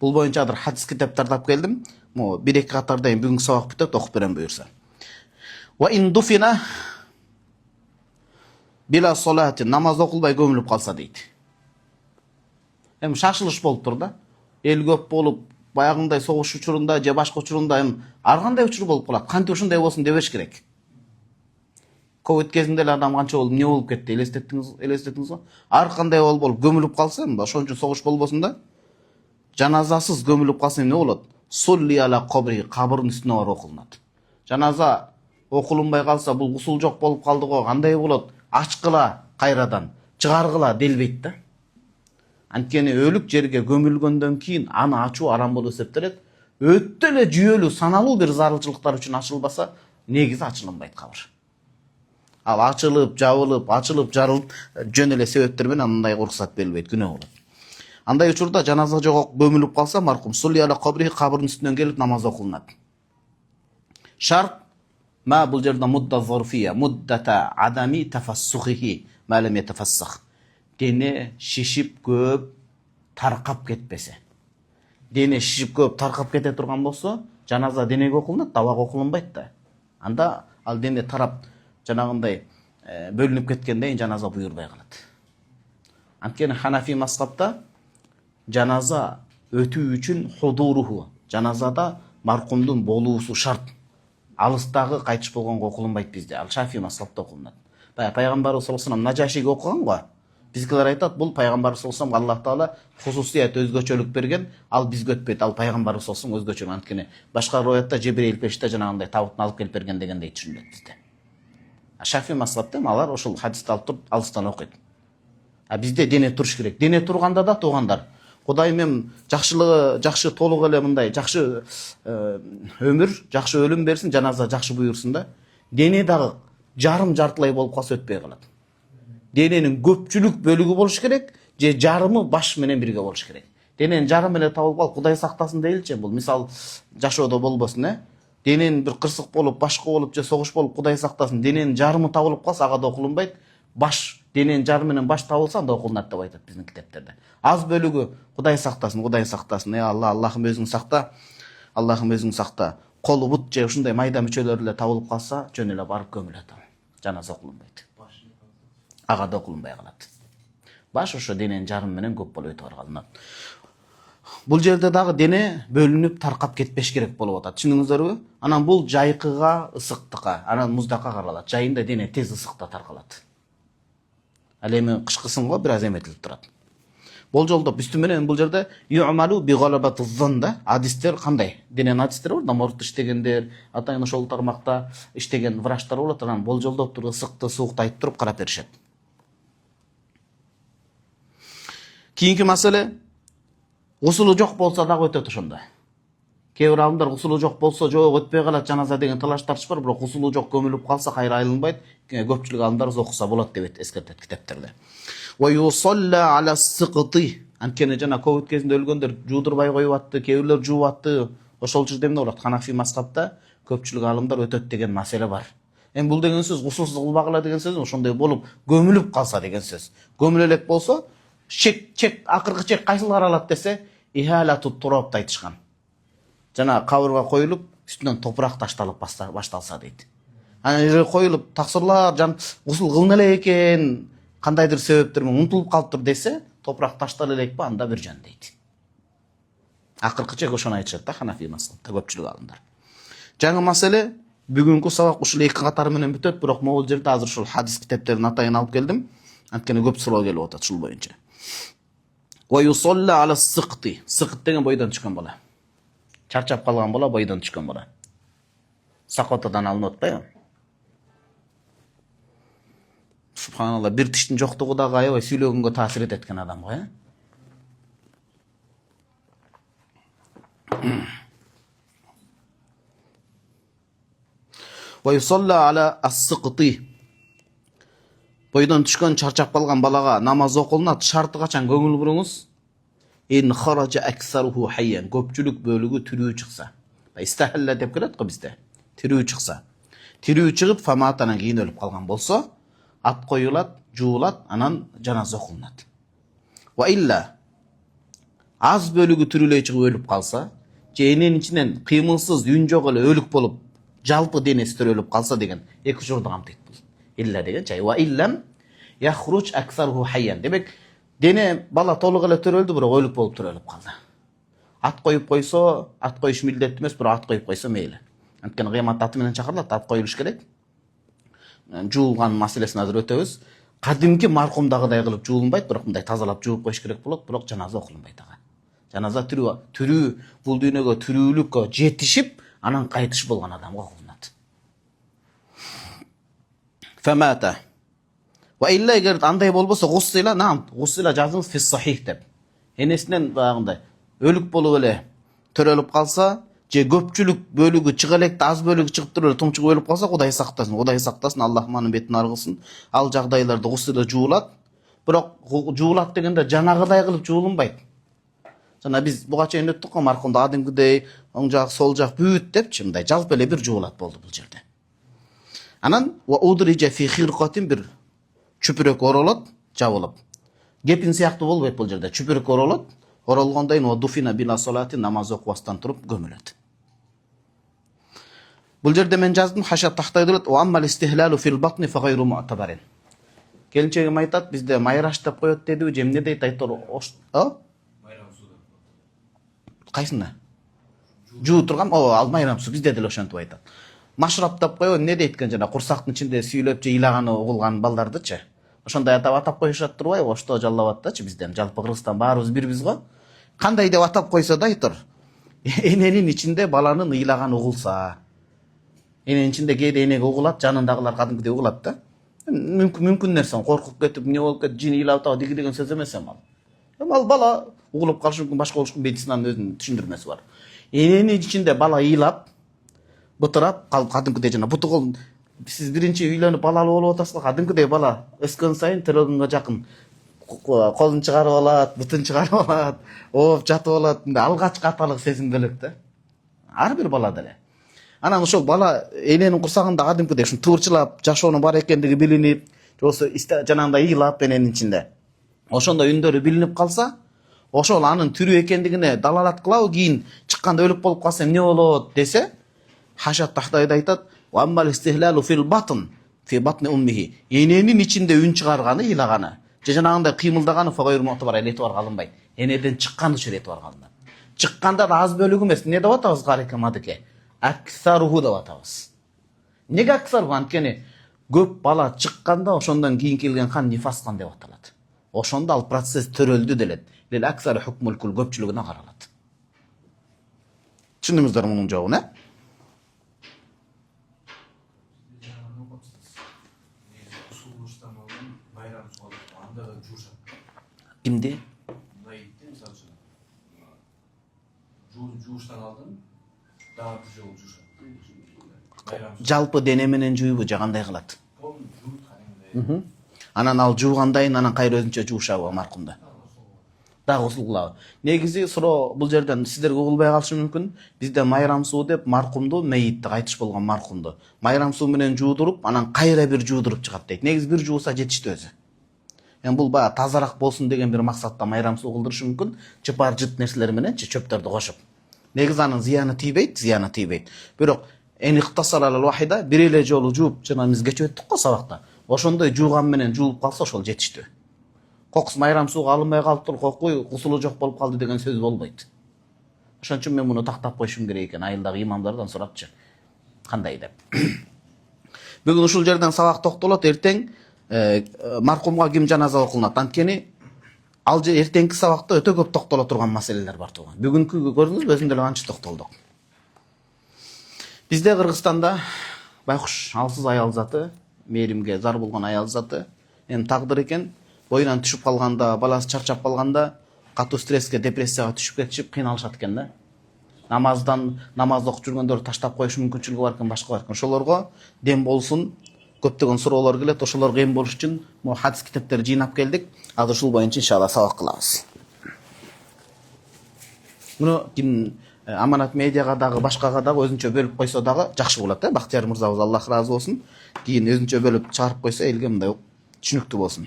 Бул боюнча азыр хадис китептарды алып келдим. Mo 1-2 катардан бүгүнкү сабак бүтөт, окуп берем буюрса. Wa in dufina bila salati, намаз окулбай көмүлүп калса дейт. Шашылыш болуп тур да. Эл көп болуп, баягындай согуш учурунда же башка учурунда ар кандай учур болуп калат. Кантип ушундай болсун дебеш керек. Ковид кезинде эле адам канча болуп, эмне болуп кетти, элестеттиңизби? Ар кандай болуп көмүлүп калса, ошон үчүн согуш болбосун да. Жаназасыз көмүлүп калса эмне болот? Сулли ала кабри, кабырдын үстүнө барып окулунат. Жаназа окулунбай калса, бул гусул жок болуп калды го, кандай болот? Ачкыла кайрадан, чыгаргыла делбейт да. Анткени өлүк жерге көмүлгөндөн кийин аны ачуу арам болуп эсептелет. Өтө эле жүйөлүү, саналуу бир зарылчылыктар үчүн ачылбаса, негизи ачылынбайт кабыр. Ал ачылып, жабылып, ачылып, жарылып, жөн эле себептер менен андай уруксат берилбейт, күнөө болот. Андай учурда жаназа жок көмүлүп калса, маркум сулли ала кабри, кабырдын үстүнөн келип намаз окулунат. Шарт ма, бул жерде мудда зорфия, муддата адами тафассухихи, малем етафассах. Дене шишип көп таркап кетпесе. Дене шишип көп таркап кете турган болсо, жаназа денеге окулунат, табак окулунбайт да. Анда ал дене тарап жанагындай бөлүнүп кеткенден жаназа буйрбай калат. Анткени Ханафи мазхабта жаназа өтүү үчүн худуруху, жаназада маркумдун болуусу шарт. Алыстагы кайтыш болгонго окулунбайт бизде. Ал Шафи мазхабта окулунат. Пайгамбарыбыз саллаллаху алейхи ва саллям Нажашиге окуган го. Биздикилер айтат, бул пайгамбарыбыз саллаллаху алейхи ва саллям Аллах таала хусусият, өзгөчөлүк берген, ал бизге өтпөйт. Ал пайгамбарыбыз саллаллаху алейхи ва саллям өзгөчө. Анткени башка риwayatта Жебрейил периште жанагындай табыттын алып келип берген дегендей түшүнүлөт бизде. Шафи мазхабта алар ошол хадисти алып туруп алыстан окуйт. Бизде дене туруш керек. Дене турганда да туугандар, Кудайым эми жакшы толук эле мындай жакшы өмүр, жакшы өлүм берсин, жаназа жакшы буйрсун да. Дене дагы жарым жартылай болуп калса өтпөй калат. Дененин көпчүлүк бөлүгү болуш керек, же жарымы баш менен бирге болуш керек. Дененин жарым эле табылып калып, Кудай сактасын дейилчи, бул мисал жашоодо болбосун, Дененин бир кырсык болуп, башка болуп же согуш болуп, Кудай сактасын, дененин жарымы табылып калса, ага да окулунбайт. Баш, дененин жарымы менен баш табылса, анда окулунат деп айтат биздин китептерде. Аз бөлүгү Кудай сактасын, Кудай сактасын. Алла, Аллахым өзүң сакта. Аллахым өзүң сакта. Колу, бут же ушундай майда мүчөлөр эле табылып калса, жөн эле барып көмүлөт. Жаназа окулунбайт. Ага да окулунбай калат. Баш ошо дененин жарымы менен көп болуп өтүп баргалынат. Бул жерде дагы дене бөлүнүп таркап кетпеш керек болуп атат. Түшүндүңүздөрбү? Анан бул жайкыга, ысыктыкка, анан муздакка каралат. Жайында дене тез ысыкта таркалат. Ал эми кышкысын го бир аз эметилип турат. Болжолдоп үстү менен бул жерде ю'малу би галабати зонда адистер кандай? Дененин адистери бар да, мордто иштегендер, атайын ошол тармакта иштеген врачтар болот, анан болжолдоп туруп ысыкты, суукты айтып туруп карап беришет. Кийинки маселе, гусулу жок болсо дагы өтөт ошондо. Кээ бир адамдар гусулу жок болсо жок өтпөй калат жаназа деген талаш тартыш бар, бирок гусулу жок көмүлүп калса кайра айылынбайт. Көпчүлүк адамдар окуса болот деп эскертет китептерде. Wa yusalla ala siqti. Анткени жана ковид кезинде өлгөндөр жуудурбай коюп атты, кээ бирлер жууп атты. Ошол жерде эмне болот? Ханафи мазхабта көпчүлүк алымдар өтөт деген маселе бар. Эми бул деген сөз гусулсуз кылбагыла деген сөз, ошондой болуп көмүлүп калса деген сөз. Көмүлө элек болсо, акыркы чек кайсыл каралат десе, ихалату турабты айтышкан. Жана кабырга коюлуп, үстүнөн топурак ташталып башталса дейт. Анан коюлуп, таксырлар жан гусул кылына эле экен, кандайдыр себептер менен унутулуп калыптыр десе, топурак таштала элекпи, анда бир жөн дейт. Акыркы чек ошону айтышат да Ханафи мазхабында көпчүлүк алымдар. Жаңы маселе бүгүнкү сабак ушул эки катар менен бүтөт, бирок могул жерде азыр ушул хадис китептерин атайын алып келдим. Анткени көп суроо келип атат ушул боюнча. Wa yusalla ala siqti. Siqt деген бойдон түшкөн бала. Чарчап калган бала, бойдон түшкөн бала. Сакотадан алынып атпайбы? Субханалла, бир тиштин жоктугу дагы аябай сүйлөгөнгө таасир этет экен адамга, Wa yusalla ala as-siqti. Бойдан түшкөн чарчап калган балага намаз окулунат. Шарты качан көңүл буруңуз? In kharaja aktsaruhu hayyan. Көпчүлүк бөлүгү тирүү чыкса. Истахалла деп келет го бизде. Тирүү чыкса. Тирүү чыгып фаматанан кийин өлүп калган болсо, ат коюлат, жуулат, анан жаназа окулунат. Wa illa аз бөлүгү тирүүлөй чыгып өлүп калса, же эненин ичинен кыймылсыз, үн жок эле өлүк болуп, жалпы денеси төрөлүп калса деген эки учурду камтыйт бул. Илля деген жай. Wa illam yakhruj aktsaruhu hayyan. Демек, дене бала толук эле төрөлдү, бирок өлүк болуп төрөлүп калды. Ат коюп койсо, ат коюш милдеттүү эмес, бирок ат коюп койсо мейли. Анткени кыямат аты менен чакырылат, ат коюлуш керек. Жуулган маселесин азыр өтөбүз. Кадимки маркумдагыдай кылып жуулунбайт, бирок мындай тазалап жууп коюш керек болот, бирок жаназа окулунбайт ага. Жаназа түрүү бул дүйнөгө түрүүлүккө жетишип, анан кайтыш болгон адамга окулунат. Famata. Wa illa эгер андай болбосо гуссила, гуссила жазыңыз фис сахих деп. Энесинен багындай өлүк болуп эле төрөлүп калса, же көпчүлүк бөлүгү чыга электе, аз бөлүгү чыгып туруп эле тумчугуп өлүп калса, Кудай сактасын, Аллах манын бетин аргылсын. Ал жагдайларда гуссила жуулат. Бирок жуулат дегенде жанагыдай кылып жуулунбайт. Жана биз буга чейин өттүк го, маркумда адимкидей оң жак, сол жак бүт депчи, мындай жалпы эле бир жуулат болду бул жерде. Анан wa udrija fi khirqatin bir чүпүрөк оролот, жабылып. Кепин сыяктуу болбойт бул жерде. Чүпүрөк оролот, оролгондон кийин дуфина била салати, намаз окубастан туруп gömүлөт. Бул жерде мен жаздым, хаша тактайды элет, "Ва аммал истихлалу фил батни фа гайру му'табарин". Келинчегим айтат, бизде майраш деп коет дедиби, же эмне дейт айтор? Майрам суу деп. Кайсында? Жуу турган, ал майрам суу, бизде деле ошентип айтат. Машрап деп коет, эмне дейт экен, жана курсактын ичинде сүйлөп же ыйлаганы угулган балдардычы. Ошондой атап коюшат турбайбы? Ошто жаллабаттачы бизден, жалпы Кыргызстан баарыбыз бирбиз го. Кандай деп атап койсо да айтор. Эненин ичинде баланын ыйлаганы угулса. Эненин ичинде кээде энеге угулат, жанындагылар кадимкидей угулат да. Мүмкүн нерсе, коркуп кетип, эмне болуп кетип, жин ыйлап атабы диги деген сөз эмес ал. Ал бала угулуп калышы мүмкүн, башка болуш мүмкүн, медицинанын өзүнүн түшүндүрмөсү бар. Эненин ичинде бала ыйлап, бытырап калып кадимкидей жана буту кол, сиз биринчи үйлөнүп балалуу болуп атасыз, кадимкидей бала өскөн сайын төрөгөнгө жакын колун чыгарып алат, бутун чыгарып алат, ооп жатып алат. Алгачкы аталык сезим бөлөк да. Ар бир бала деле. Анан ошол бала эненин курсагында кадимкидей ушун тыурчулап жашоонун бар экендиги билинип, жосо жанагындай ыйлап эненин ичинде. Ошондой үндөрү билинип калса, ошол анын түрүү экендигине далалат кылабы, кийин чыкканда өлүп болуп калса эмне болот десе, Хашат тактайды айтат, "Ва аммал истихлалу фил батн фи батни уммихи". Эненин ичинде үн чыгарганы, ыйлаганы, же жанагындай кыймылдаганы фагайр му'табар этибарга алынбайт. Энеден чыккан үчүн этибарга алынат. Чыкканда да аз бөлүгү эмес, эмне деп атабыз гарика мадыке? Аксаруху деп атабыз. Неге аксаруху? Анткени көп бала чыкканда ошондон кийин келген кан нифас кан деп аталат. Ошондо ал процесс төрөлдү делет. Лел аксар хукмул кул, көпчүлүгүнө каралат. Түшүндүңүздөр мунун жообун, э? Кимди? Жууштан алдын, дагы бир жолу жуушат. Жалпы дене менен жууйбу, же кандай кылат? Анан ал жуугандан анан кайра өзүнчө жуушабы маркумда? Дагы гусул кылабы. Негизи суроо бул жерден сиздерге угулбай калышы мүмкүн. Бизде майрам суу деп маркумду, мейитти, кайтыш болгон маркумду майрам суу менен жуудуруп, анан кайра бир жуудуруп чыгат дейт. Негизи бир жууса жетиштүү өзү. Бул баа тазараак болсун деген бир максатта майрам суу кылдырышы мүмкүн, чыпар жыт нерселер мененчи, чөптөрдү кошуп. Негизи анын зыяны тийбейт. Бирок эниктасалал вахида бир эле жолу жууп, жана биз кече өттүк го сабакта. Ошондой жууган менен жуулуп калса ошол жетиштүү. Кокус майрам сууга алынбай калыптыр, кокуй гусулу жок болуп калды деген сөз болбойт. Ошон үчүн мен муну тактап коюшум керек экен, айылдагы имамдардан сурапчы. Кандай деп. Бүгүн ушул жерден сабак токтолот, эртең маркумга ким жаназа окулунат? Анткени ал же эртеңки сабакта өтө көп токтоло турган маселелер бар туган. Бүгүнкүгө көрдүңүзбү, өзүм деле анча токтолдук. Бизде Кыргызстанда байкуш алсыз аял заты, мээримге зар болгон аял заты, тагдыр экен, боюнан түшүп калганда, баласы чарчап калганда, катуу стресске, депрессияга түшүп кетишип кыйналышат экен да. намаз окуп жүргөндөр таштап коюш мүмкүнчүлүгү бар экен, башка бар экен. Ошолорго дем болсун. Көптөгөн суроолор келет. Ошолорго эм болуш үчүн могу хадис китептерди жыйнап келдик. Азыр ушул боюнча иншалла сабак кылабыз. Муну ким Аманат медиага дагы башкага дагы өзүнчө бөлүп койсо дагы жакшы болот, Бактияр мырзабыз Аллах ыраазы болсун. Кийин өзүнчө бөлүп чыгарып койсо элге мындай түшүнүктүү болсун.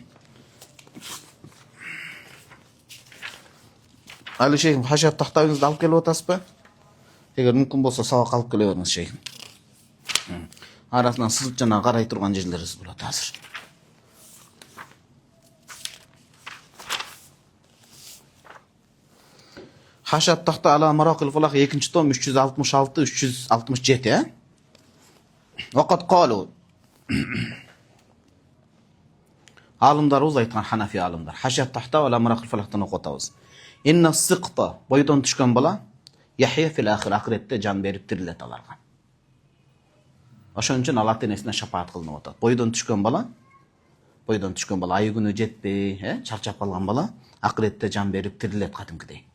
Али шейхим, хажат тактабыңызды алып келип атасызбы? Эгер мүмкүн болсо сабак алып келе бериңиз шейхим. Арасынан сызып жана карай турган жерлерибиз болот азыр. Хашат тахта ала маракил фалах 2-чи том 366-367. Вакат калу. Алымдарыбыз айткан, Ханафи алымдар. Хашат тахта ала маракил фалахтан окуп атабыз. Инна сыкта, бойдон түшкөн бала, яхия фил ахир, акыретте жан берип тирилет аларга. Ошон үчүн Алла тенесине шафаат кылынып атат. Бойдон түшкөн бала айы күнү жетпей, чарчап калган бала акыретте жан берип тирилет кадимкидей.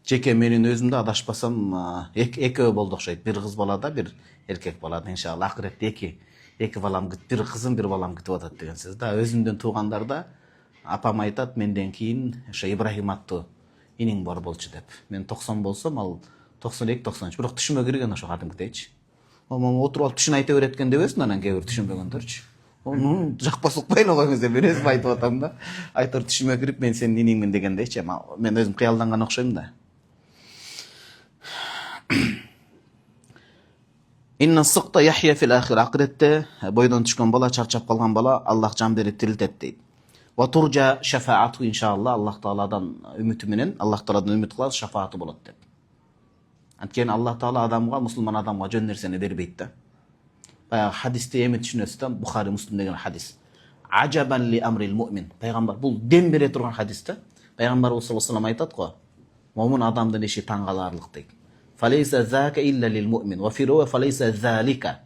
Жеке менин өзүмдө адашпасам экөө болду окшойт. Бир кыз балада, бир эркек балада иншалла акыретте эки балам күтүп, бир кызым, бир балам күтүп атат деген сөз да. Өзүмдөн туугандарда апам айтат, менден кийин ошо Ибрахим аттуу иниң бар болчу деп. Мен 90 болсом, ал 92-93. Бирок түшүмө кирген ошо кадимкидейчи. Отуруп алып түшүн айта берет экен дебесин, анан кээ бир түшүнбөгөндөрчү. Жакпас укпайын койгуңуз деп мен өзүм айтып атам да. Айтор түшүмө кирип, мен сенин иниңмин дегендейчи. Мен өзүм кыялданган окшойм да. Инна сыкта яхия фил ахир, акыретте бойдон түшкөн бала, чарчап калган бала Аллах жан берип тирилтет дейт. Ва туржа шафаату иншалла, Аллах Тааладан үмүтү менен, Аллах Тааладан үмүт кылабыз, шафааты болот деп. Анткени Аллах Таала адамга, мусулман адамга жөн нерсени бербейт да. Баягы хадисте эми түшүнөсүз да, Бухари, Муслим деген хадис. Ажабан ли амрил муъмин. Пайгамбар бул дем бере турган хадис да. Пайгамбарыбыз саллаллаху алейхи айтат го, момун адамдын иши таң каларлык дейт. Фалейса зака илля лил муъмин ва фи рива фалейса залика.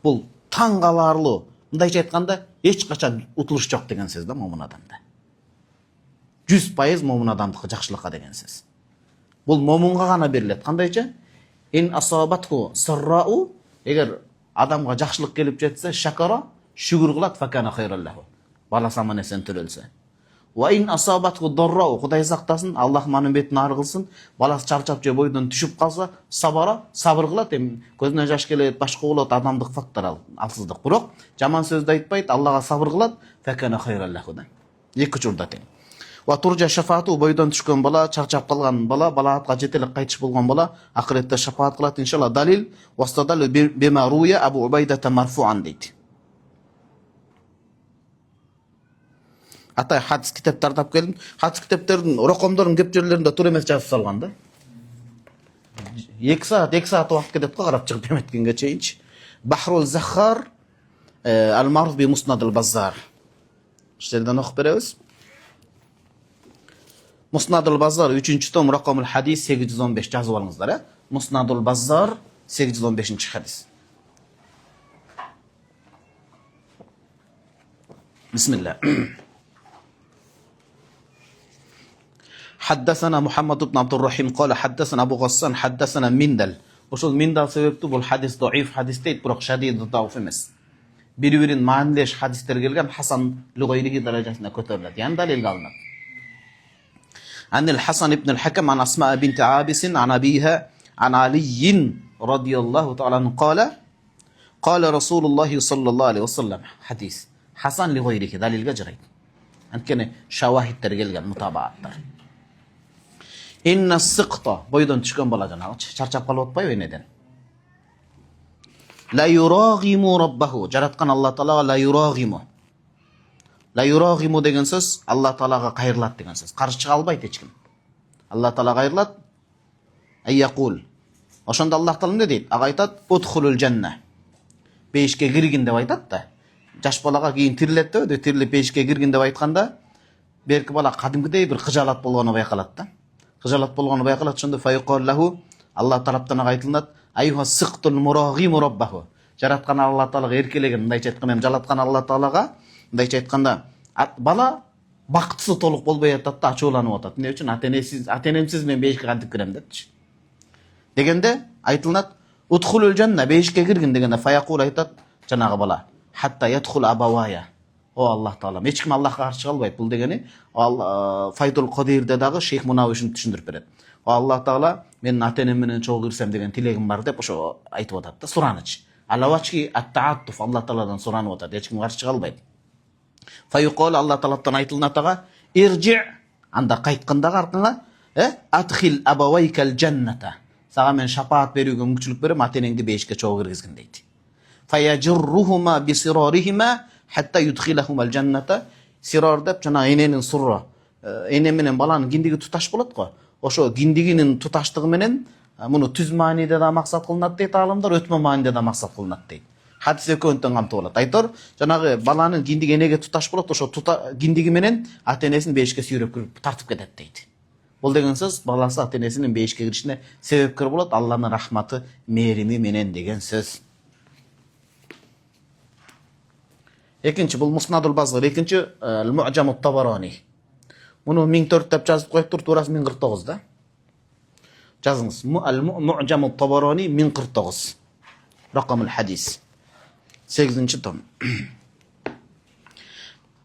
Бул таң каларлуу. Мындайча айтканда, эч качан утулуш жок деген сөз да момун адамда. 100% момун адамдыкы жакшылыкка деген сөз. Бул момунга гана берилет. Кандайча? Ин асабатху саррау, эгер адамга жакшылык келип жетсе, шакара, шүгүр кылат, факана хайраллаху. Баласы аман эсен төрөлсө. Ва ин асабатху даррау, Кудай сактасын, Аллах манын бетин ары кылсын, баласы чарчап же бойдон түшүп калса, сабыр кылат, көзүнө жаш келет, башка болот, адамдык фактор алсыздык. Бирок жаман сөздү айтпайт, Аллага сабыр кылат, факана хайраллаху. Эки учурда тең. Ва туржа шафаату, бойдон түшкөн бала, чарчап калган бала, балаатка жете элек кайтыш болгон бала акыретте шафаат кылат иншалла. Далил вастадалу бима руя Абу Убайдата марфуан дейт. Атай хадис китептерди алып келдим. Хадис китептердин ракамдарын кеп жерлеринде тура эмес жазып салган да. 2 саат убакыт кетет го карап чыгып эметкенге чейинчи. Бахрул Захар ал-Маруф би Муснад ал-Баззар. Жерден окуп беребиз. Муснад ал-Баззар 3-чү том ракамул хадис 815 жазып алыңыздар, Муснад ал-Баззар 815 хадис. Бисмилlah. حدثنا محمد بن عبد الرحيم قال حدثنا أبو غسان حدثنا مندل. Ошол Миндал себептүү бул хадис доиф хадис дейт, бирок шадид даиф эмес. Бири-бирин маанилеш хадистер келген Хасан лугайриги даражасына көтөрүлөт. Яны далилге алынат. Ан al-Hasan ibn al-Hakam an Asma bint Abis an abiha an Ali radiyallahu ta'ala anhu qala Rasulullah sallallahu aleyhi ve sellem. Hadis. Hasan lugayrihi dalilge jarayt. Antkeni şawahidler gelgen mutabaattар. Inna sıqta, boydan түшкөн бала жанагы чарчап калып атпайбы энеден. La yuraghimu rabbahu, жараткан Алла Таалага la yuraghimu. La yuraghimu деген сөз Алла Таалага кайрылат деген сөз. Каршы чыга албайт эч ким. Алла Таала кайрылат. Айякул. Ошондо Аллах Таала эмне дейт? Ага айтат: "Удхулул жанна." Бейишке киргин деп айтат да. Жаш балага кийин тирилет деп, тирилип бейишке киргин деп айтканда, берки бала кадимкидей бир кыжалат болгону байкалат да. Кыжалат болгону байкалат, ошондо файқаллаху, Алла тараптан айтылат: "Айюха сиқтул мурагиму раббаху." Жараткан Алла Таалага эркелеген, мындайча айтканда, жалаткан Алла Таалага, мындайча айтканда, бала бактысы толук болбой атат да ачууланып атат. Эмне үчүн? Ата-энемсиз мен бейишке кантип кирем депчи. Дегенде айтылат, удхулул жанна, бейишке киргин дегенде фаякул айтат жанагы бала, хатта ядхул абавая. О Аллах Таала, эч ким Аллахка каршы калбайт. Бул дегени Файдул Кадирде дагы шейх мына ушинтип түшүндүрүп берет. Аллах Таала менин ата-энем менен чогуу кирсем деген тилегим бар деп ошо айтып атат да, сураныч. Алавачки ат-тааттуф, Аллах Тааладан суранып атат, эч ким каршы калбайт. Фаюкол, Аллах Тааладан айтылынат ага, иржи, анда кайткандагы аркаңа, адхил абавайкал жанната. Сага мен шапаат берүүгө мүмкүнчүлүк берем, ата-энеңди бейишке чогуу киргизгин дейт. Фаяжуррухума бисирарихима хатта юдхилахумал жанната. Сирар деп жана эненин сурра, эне менен баланын киндиги туташ болот го. Ошо киндигинин туташтыгы менен муну түз мааниде да максат кылынат дейт алымдар, өтмө мааниде да максат кылынат дейт. Хадис экөөнтөн камтып алат. Айтор, жанагы баланын киндиги энеге туташ болот, ошо киндиги менен ата-энесин бейишке сүйрөп кирип тартып кетет дейт. Бул деген сөз баласы ата-энесинин бейишке киришине себепкер болот, Алланын рахматы, мээрими менен деген сөз. Экинчи бул Муснадул Базыр, экинчи Ал-Му'джамут Табарани. Муну 1004 деп жазып коюптур, туурасы 1049 да. Жазыңыз. Ал-Му'джамут Табарани 1049. Ракамул хадис. 8-ci tom.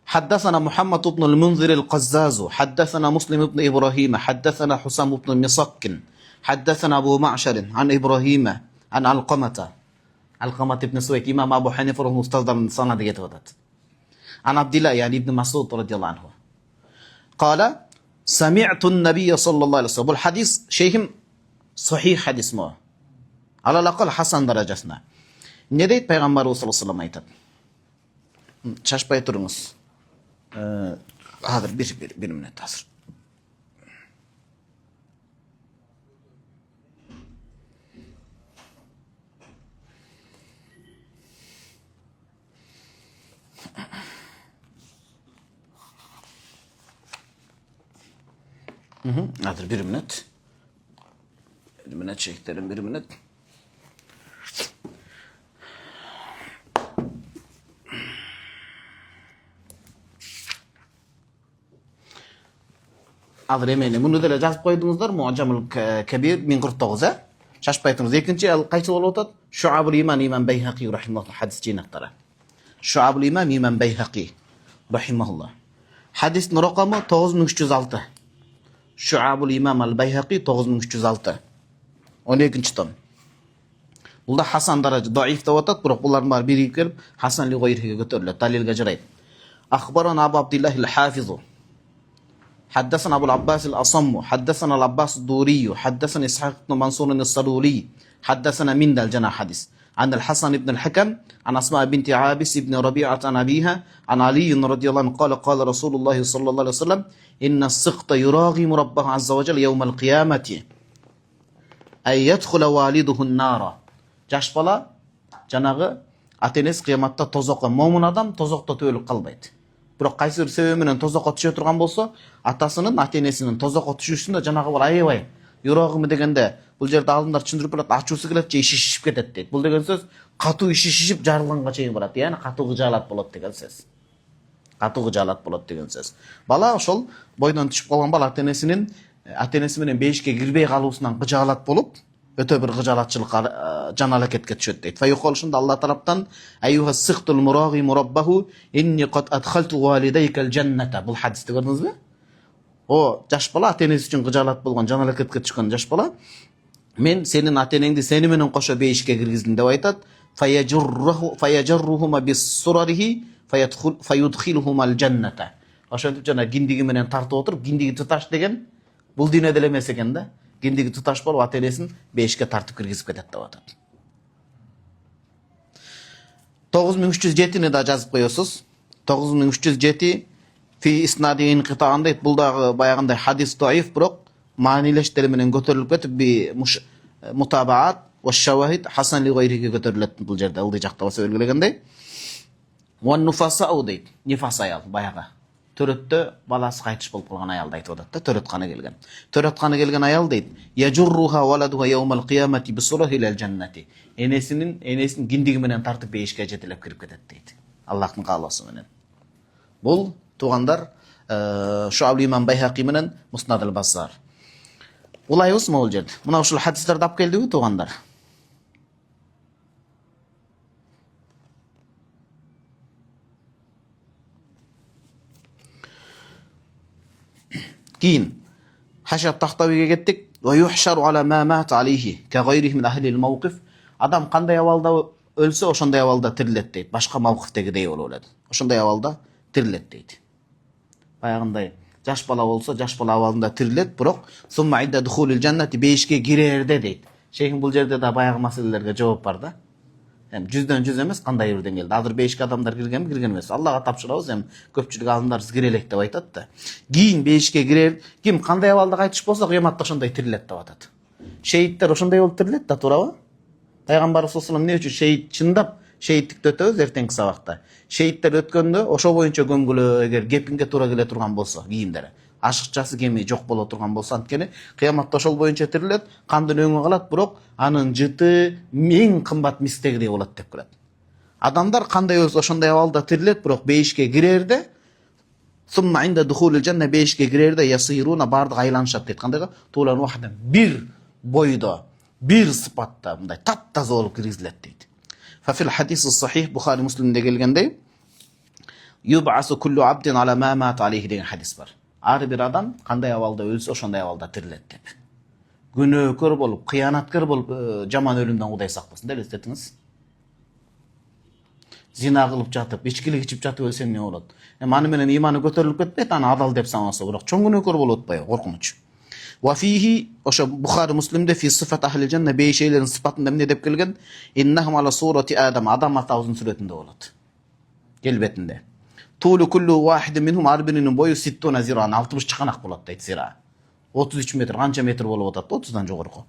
حدثنا محمد بن المنذر القزاز حدثنا مسلم بن إبراهيم حدثنا حسام بن مسكن حدثنا أبو معشر عن إبراهيم عن علقمة بن سويد إمام أبو حنيفة المستدر من صنع ديت عن عبد الله يعني ابن مسعود رضي الله عنه قال سمعت النبي صلى الله عليه وسلم. الحديث شيخ صحيح حديث ما على الأقل حسن درجتنا. Ne deydi Peygamberimiz sallallahu aleyhi ve sellem aytadi. Şaşpay turunuz. Hazır bir minut hazır. Hazır bir minut. Bir minut çektirelim, bir minut. Azır emeni. Bunu da жазып koydunuzlar. Mu'camul Kebir 1049. Şaşpaytınız. Ekinci qaysı olup otat? Şuabul İman İmam Beyhaqi rahimahullah hadis cinaktara. Şuabul İman İmam Beyhaqi rahimahullah. Hadisin rakamı 9306. Şuabul İmam al-Beyhaqi 9306. 12-ci tom. Bulda Hasan darajı daif da otat, biroq buların bari biri kelip Hasan li gayrihi götürülüyor. Dalilge jarayt. Akhbarana Abu Abdullah al-Hafizu. حدثنا أبو العباس الأصم حدثنا العباس الدوري حدثنا إسحاق بن منصور الصدولي حدثنا من الجنا حديث عن الحسن بن الحكم عن أسماء بنت عابس بن ربيعة عن أبيها عن علي رضي الله عنه قال قال رسول الله صلى الله عليه وسلم إن السقط يراغم ربه عز وجل يوم القيامة أن يدخل والده النار. Жаш бала жанагы ата-энеси кыяматта тозокко момун адам тозокто төөлүп калбайт. Бирок кайсы бир себеби менен тозокко түшө турган болсо, атасынын, ата-энесинин тозокко түшүшүндө жанагы бала аябай юрогуму дегенде бул жерде алдындар түшүндүрүп берет, ачуусу келет же иши шишип кетет дейт. Бул деген сөз катуу иши шишип жарылганга чейин барат, яны катуу кыжаалат болот деген сөз. Катуу кыжаалат болот деген сөз. Бала ошол бойдон түшүп калган бала ата-энеси менен бейишке кирбей калуусунан кыжаалат болуп, өтө бир кыжаалатчылыкка жан алакетке түшөт дейт. Файюколушунда Алла тараптан айюха сыхтул мурагhi мураббаху инни кад адхалту валидайкал жанната. Бул хадисти көрдүңүзбү? О, жаш бала ата-энеси үчүн кыжаалат болгон, жан алакетке түшкөн жаш бала, мен сенин ата-энеңди сени менен кошо бейишке киргиздим деп айтат. Фаяжуррухума бис-сурарихи фаюдхилухумал жанната. Ошентип жана киндиги менен тартып отуруп, киндиги туташ деген бул дүйнөдө эле эмес экен да. Киндиги туташ болуп ата-энесин бейишке тартып киргизип кетет деп атат. 9307-ни да жазып коесуз. 9307 фи иснади инқитаан дейт. Бул дагы баягындай хадис даиф, бирок маанилештери менен көтөрүлүп кетип би мутабаат ва шавахид хасан ли гайриге көтөрүлөт. Бул жерде ылдый жакта болсо белгилегендей. Ван нуфасау дейт. Нифас аял баягы. Төрөттө баласы кайтыш болуп калган аялды айтып атат да, төрөтканы келген. Төрөтканы келген аял дейт: "Яжурруха валадуха яумал кыямати бисурахи илал жаннати." Энесин киндиги менен тартып бейишке жетелеп кирип кетет дейт. Аллахтын каалоосу менен. Бул туугандар Şuab İmam Bayhaqi менен Musnad al-Bazzar. Улайбызбы бул жерде? Мына ушул хадистерди алып келдиби туугандар? Кийин Хашат Тахтавиге кеттик. Ва юхшару ала ма мат алейхи ка гайрихи мин ахлил мавқиф. Адам кандай абалда өлсө, ошондой абалда тирилет дейт. Башка мавкифтегидей болуп алат. Ошондой абалда тирилет дейт. Баягындай жаш бала болсо, жаш бала абалында тирилет, бирок сумма идда духулил жаннати бейишке кирерде дейт. Шейхим бул жерде да баягы маселелерге жооп бар да. Эми 100дөн 100 эмес, кандай бир деңгээлде. Азыр бейишке адамдар киргенби, кирген эмес. Аллага тапшырабыз, эми көпчүлүк адамдар кире элек деп айтат да. Кийин бейишке кирер, ким кандай абалда кайтыш болсо, кыяматта ошондой тирилет деп атат. Шейиттер ошондой болуп тирилет да, туурабы? Пайгамбарыбыз саллаллаху алейхи эмне үчүн шейит чындап шейиттикти өтөбүз эртеңки сабакта. Шейиттер өткөндө ошо боюнча көңгүлө, эгер кепинге туура келе турган болсо, кийимдери ашыкчасы кеми жок боло турган болсо, анткени кыяматта ошол боюнча тирилет, кандын өңү калат, бирок анын жыты эң кымбат мистегидей болот деп келет. Адамдар кандай болсо ошондой абалда тирилет, бирок бейишке кирерде сумма инда духулил жанна бейишке кирерде ясируна бардыгы айланышат дейт. Кандайга? Туулан вахда бир бойдо, бир сыпатта мындай таптаза болуп киргизилет дейт. Фафил хадис сахих Бухари Муслимде келгендей, юбасу куллу абдин ала ма мат алейхи деген хадис бар. Ар бир адам кандай абалда өлсө, ошондой абалда тирилет деп. Күнөөкөр болуп, кыянаткер болуп, жаман өлүмдөн Кудай сактасын деп элестетиңиз. Зина кылып жатып, ичкилик ичип жатып өлсө эмне болот? Эми аны менен иманы көтөрүлүп кетпейт, аны адал деп санаса, бирок чоң күнөөкөр болуп атпайбы? Коркунуч. Ва фихи ошо Бухари Муслимде фи сифат ахли жанна бейшейлердин сыпатында эмне деп келген? Иннахум ала сурати Адам, Адам атабыздын сүрөтүндө болот. Келбетинде. Тулу куллу вахидин минхум арбинин бою 60 зиран, 60 чыканак болот дейт зира. 33 метр, канча метр болуп атат? 30дан жогорку.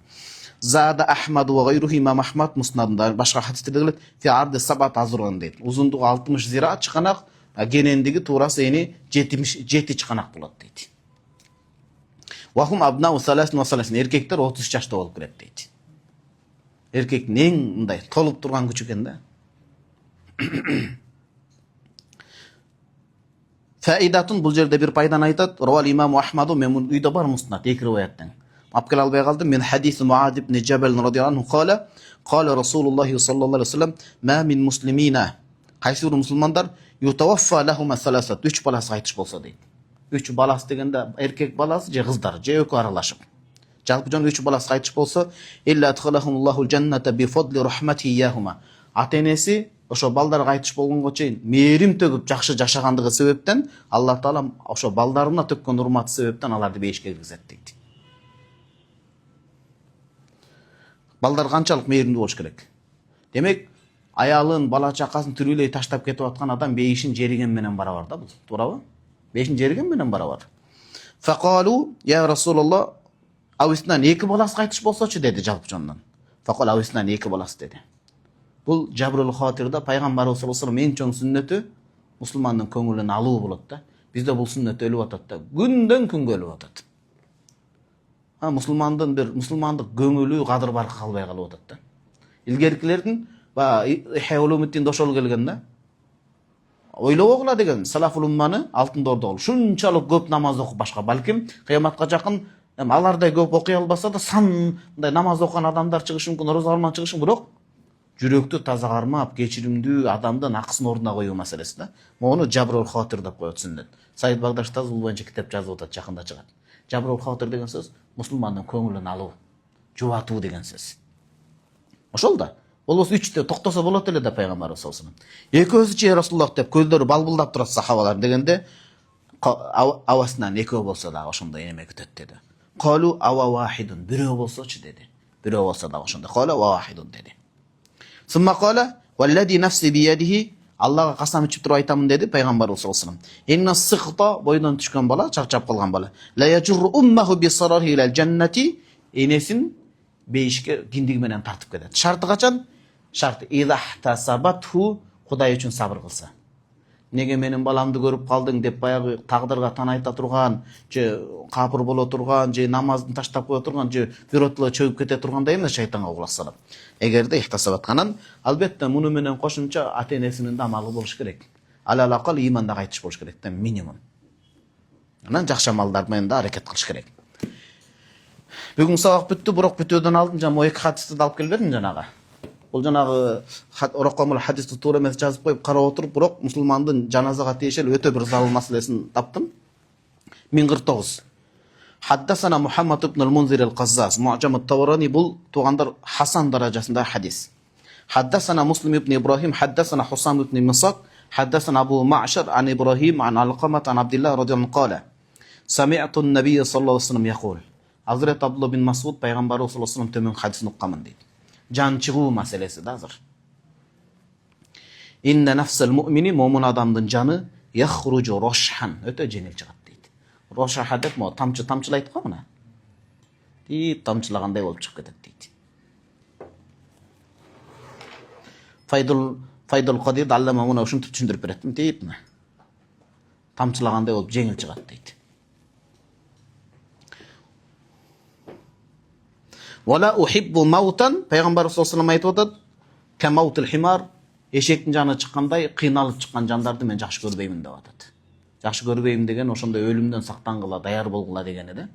Зада Ахмад ва гайрухи Имам Ахмад Муснадында башка хадистерде келет. Фи арди сабат азран дейт. Узундугу 60 зира, чыканак, кенендиги туурасы 77 чыканак болот дейт. Вахум абнау саласин ва саласин, эркектер 30 жашта болуп келет дейт. Эркектин эң мындай толуп турган күчү экен да. Фаидатун, бул жерде бир пайданы айтат. Равал Имам Ахмаду, мен үйдө бар Муснад, эки риваяттан. Алып келе албай калдым. Мен хадис Муад ибн Джабал радияллаху анху кала, кала Расулуллахи саллаллаху алейхи вассалам, ма мин муслимина, кайсы бир мусулмандар ютаваффа лахума саласат, 3 баласы кайтыш болсо дейт. 3 баласы дегенде эркек баласы же кыздар, же экөө аралашып. Жалпы жөн 3 баласы кайтыш болсо, илля адхалахумуллахул жанната би фадли рахмати яхума. Ата-энеси ошо балдар кайтыш болгонго чейин мээрим төгүп жакшы жашагандыгы себептен Аллах Таала ошо балдарына төккөн урматы себептен аларды бейишке киргизет дейт. Балдар канчалык мээримдүү болуш керек? Демек, аялын, бала чакасын тирүүлөй таштап кетип аткан адам бейишин жериген менен барабар да бул. Туурабы? Бейишин жериген менен барабар. Факалу я Расулуллах, ависинан 2 баласы кайтыш болсочу деди жалпы жонунан. Факал ависинан 2 баласы деди. Бул Жабрул Хатирда пайгамбарыбыз саллаллаху алейхи вассалам эң чоң сүннөтү мусулмандын көңүлүн алуу болот да. Бизде бул сүннөт өлүп атат да. Күндөн күнгө өлүп атат. Мусулмандык көңүлү кадыр баркы калбай калып атат да. Илгеркилердин Ихя улумуттин ошол келген да. Ойлобогула деген салафул умманы алтын дордогул. Шунчалык көп намаз окуп башка, балким кыяматка жакын алардай көп окуй албаса да мындай намаз окуган адамдар чыгышы мүмкүн, роза кылган чыгышы мүмкүн, бирок жүрөктү таза кармап, кечиримдүү адамдын акысын ордуна коюу маселеси да. Мону Жабрул Хатир деп коет сүннөт. Саид Багдашта бул боюнча китеп жазып атат, жакында чыгат. Жабрул Хатир деген сөз мусулмандын көңүлүн алуу, жубатуу деген сөз. Ошол да. Болбосо 3тө токтосо болот эле да пайгамбарыбыз саллаллаху алейхи вассалам. Экөөсү Расулуллах деп көздөрү балбылдап турат сахабалар дегенде авасынан экөө болсо дагы ошондой эме күтөт деди. Қалу ава вахидун, бирөө болсочу деди. Бирөө болсо дагы ошондой. Қалу ава вахидун деди. Сумма қала валлади нафси биядихи, Аллага касам ичип туруп айтамын деди пайгамбарыбыз саллаллаху алейхи вассалам. Инна сыхта, бойдон түшкөн бала, чарчап калган бала. Ла яжурру уммаху бисарархи илал жаннати, энесин бейишке киндиги менен тартып кетет. Шарты качан? Шарты идахтасабатху, Кудай үчүн сабыр кылса. Неге менин баламды көрүп калдың деп баягы тагдырга тан айта турган, же капыр боло турган, же намаздын таштап кое турган, же биротла чөгүп кете тургандай эмес шайтанга кулак салып. Эгерде ихтасабатканан, албетте муну менен кошумча ата-энесинин да амалы болуш керек. Алалакал иманда кайтыш болуш керек да минимум. Анан жакшы амалдар менен да аракет кылыш керек. Бүгүн сабак бүттү, бирок бүтүүдөн алдын жана 2 хадисти да алып келбедим жанагы. Бул жанагы Орокомул хадисти туура эмес жазып коюп карап отуруп, бирок мусулмандын жаназага тиешелүү өтө бир залыл маселесин таптым. 1049. Haddasana Muhammad ibn al-Munzir al-Qazzaz, Mu'jam at-Tabarani, bul tuğandar Hasan darajasında hadis. Haddasana Muslim ibn Ibrahim, haddasana Husam ibn Misak, haddasana Abu Ma'shar an Ibrahim an Alqamat an Abdullah radhiyallahu anhu qala. Sami'tu an-nabiy sallallahu aleyhi ve sellem yaqul. Hazret Abdullah bin Mas'ud Peygamber sallallahu aleyhi ve sellem tömön hadisini uqqaman deydi. Can çıgуу meselesi de hazır. İnne nefsel mu'mini, mu'min adamdın canı yahrucu roşhan, öte cenil çıgat deydi. Roşha dep mo tamçılaydı ko muna. Deyip tamçılagандай olup çıkıp ketedi deydi. Faydul Qadir allama muna uşuntip түшүндүрүп беретмин deyip mi? Tamçılagандай olup жеңил çıgat deydi. Wala uhibbu mautan, Peygamber sallallahu aleyhi ve sellem aytып atат, ka mautul himar, eşektин жаны чыккандай кыйналып чыккан жандарды мен жакшы көрбөймүн деп атат. Жакшы көрбөйм деген ошондой өлүмдөн сактангыла, даяр болгула дегени да.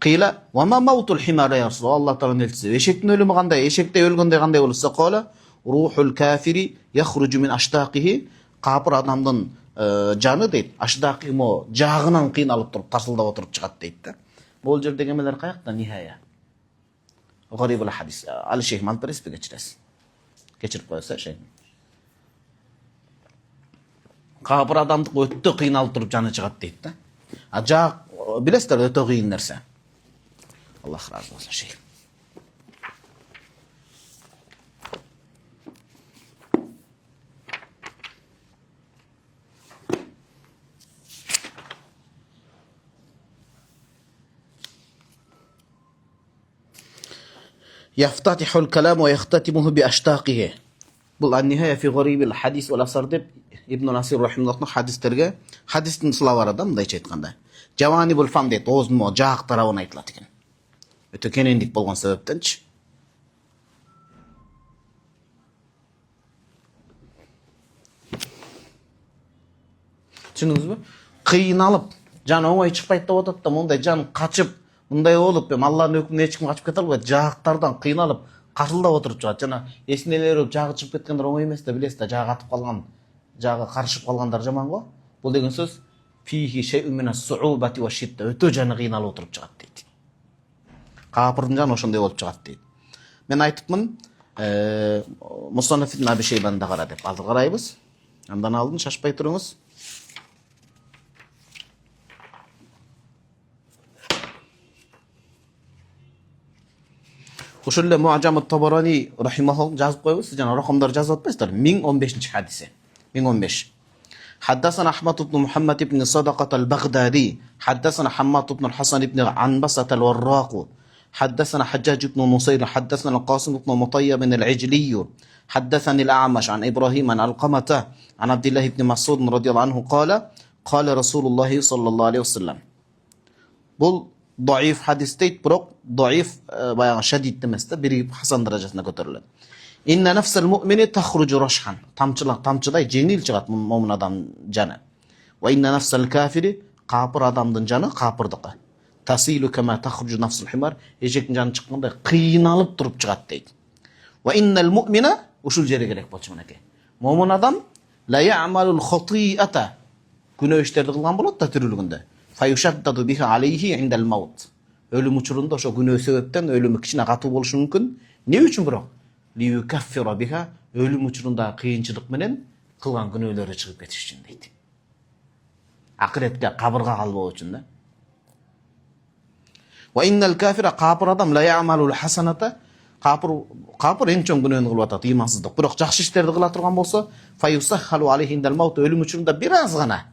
Кыйла, "Ва ма мауtul himar ya Rasulullah?" Аллах Тааланын элчиси, эшектин өлүмү кандай? Эшекте өлгөндө кандай болот? Кала, "Ruhul kafiri yakhruju min ashtaqihi." Капыр адамдын жаны дейт, аштакы мо жагынан кыйналып туруп, тарсылдап отуруп чыгат дейт да. Бул жердеги эмелер каякта нихая? Гарибул хадис. Али шейх малып бересизби кечиресиз? Кечирип коесуз шейх. Капыр адамдык өтө кыйналып туруп жаны чыгат дейт да. А жак билесиздер өтө кыйын нерсе. Аллах разы болсун шейх. يفتتح الكلام ويختتمه بأشتاقه. Бұл النهاية في غريب الحديث والأثر деп Ибн Насир рахимахуллахтың хадистерге, хадистің сылабары да мындайча айтканда. Жаванибул фам дейт, ооздун мо жаак тарабын айтылат экен. Өтө кенендик болгон себептенчи. Түшүндүңүзбү? Кыйналып, жан оңой чыкпайт деп атат да, мындай жан качып, мындай болуп, Алланын өкүмүнөн эч ким качып кете албайт. Жаактардан кыйналып, каршылдап отуруп чыгат. Жана эсинелери жагы чыгып кеткендер оңой эмес да, билесиз да, жагы атып калган, жагы карышып калгандар жаман го. Бул деген сөз фихи шей'ун минас су'убати ва шидда, өтө жаны кыйналып отуруп чыгат дейт. Капырдын жаны ошондой болуп чыгат дейт. Мен айтыпмын, Мусаннаф ибн Аби Шейбаны кара деп. Азыр карайбыз. Андан алдын шашпай туруңуз. Ошол эле Му'джам ат-Табарани рахимахуллах жазып коебуз, жана ракамдар жазып атпайсыздар. 1015-чи хадиси. 1015. حدثنا أحمد بن محمد بن صدقة البغدادي حدثنا حماد بن الحسن بن عنبسة الوراق حدثنا حجاج بن نصير حدثنا القاسم بن مطيب العجلي حدثني الأعمش عن إبراهيم عن علقمة عن عبد الله بن مسعود رضي الله عنه قال قال رسول الله صلى الله عليه وسلم. Бұл ضعيف حديث дейт, бирок ضعيف баягы шадид эмес да, бири хасан даражасына көтөрүлөт. Инна нафсал му'мини тахруджу рашхан. Тамчыдай жеңил чыгат мумин адам жаны. Ва инна нафсал кафири, капыр адамдын жаны капырдыкы. Тасилу кама тахруджу нафсул химар, эжектин жаны чыккандай кыйналып туруп чыгат дейт. Ва иннал му'мина, ушул жерге керек болчу менеке. Мумин адам ла я'малул хати'ата. Күнөө иштерди кылган болот да тирүүлүгүндө. Фаюшаддаду биха алейхи индал маут. Өлүм учурунда ошо күнөө себептен өлүмү кичине катуу болушу мүмкүн. Не үчүн бирок? Лиюкаффира биха, өлүм учурунда кыйынчылык менен кылган күнөөлөрү чыгып кетиш үчүн дейт. Акыретке, кабырга калбоо үчүн да. Ва иннал кафира, капыр адам ла я'малул хасаната, капыр эң чоң күнөөнү кылып атат, ыймансыздык. Бирок жакшы иштерди кыла турган болсо, фаюсаххалу алейхи индал маут, өлүм учурунда бир аз гана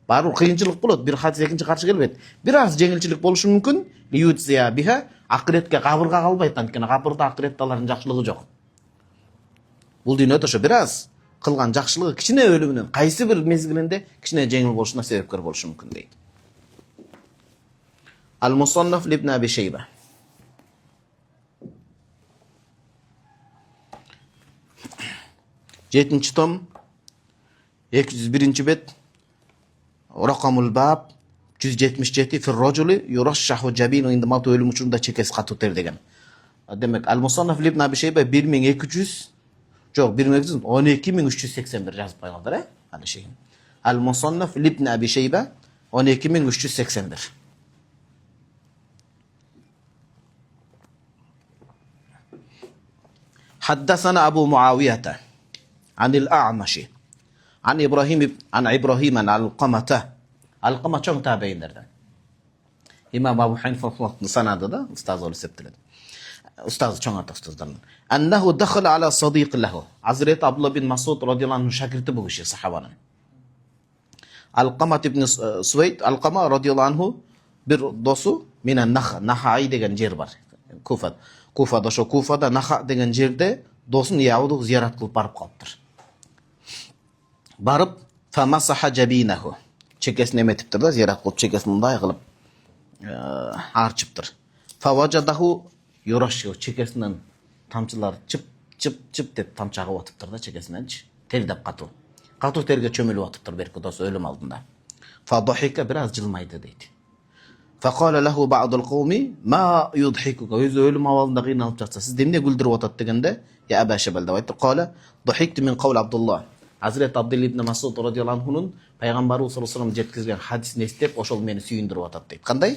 бару кыйынчылык болот, бир хадис экинчи каршы келбейт. Бир аз жеңилчилик болушу мүмкүн. Лиюдзия биха, акыретке кабырга калбайт, анткени кабырда акыретте алардын жакшылыгы жок. Бул дүйнөдө ошо бир аз кылган жакшылыгы кичине өлүмүнүн кайсы бир мезгилинде кичине жеңил болушуна себепкер болушу мүмкүн дейт. Ал-Мусаннаф ибн Аби Шейба. Жетинчи том, 201-бет, Rakamul bab 177 fir rajuli yurashshahu jabinu inda mavt ölüm uçurunda çekesi katı ter degen. Demek Al-Musannaf ibn Abi Şeybe 1200 çok 12381 yazıp koyganlar he? Hani şey. Al-Musannaf ibn Abi Şeybe 12381. Haddasana Abu Muaviyete anil A'maşi an İbrahim al-Qamata. Al-Qama çok tabiinlerden. İmam Abu Hanife sanadı da ustaz olup septiler. Ustaz çok artık ustazdan. Ennehu dakhala ala sadiq lahu. Hazreti Abdullah bin Mas'ud radıyallahu anh'ın şagirdi bu kişi sahabanın. Al-Qama ibn Suveyd, Al-Qama radıyallahu anhu bir dostu minen Naha'i degen yer var. Kufa'da şu Kufa'da Naha degen yerde dostun Yahuduk ziyaret kılıp barıp kalıptır. Barıp famasaha jabinahu. Çekesini emetiptir da ziyaret kılıp çekesini bunday kılıp harçıptır. Favacadahu yuraşıyor çekesinden tamçılar çıp çıp çıp dep tamçağı atıptır da çekesinden terdep katı. Katı terge çömülü atıptır belki dostu ölüm aldığında. Fadahika biraz cılmaydı deydi. Faqala lahu ba'dul qawmi ma yudhikuka. Özü ölüm avalında qıynalıp жатsa siz demne güldürüp atat degende ya Aba Şebel de aytdı. Qala dahiktu min qawl Abdullah. Hazreti Abdullah ibn Mas'ud radıyallahu anhu'nun Peygamberimiz sallallahu aleyhi ve sellem jetkizgen hadisini istep oşol meni suyundurып atat deydi. Qanday?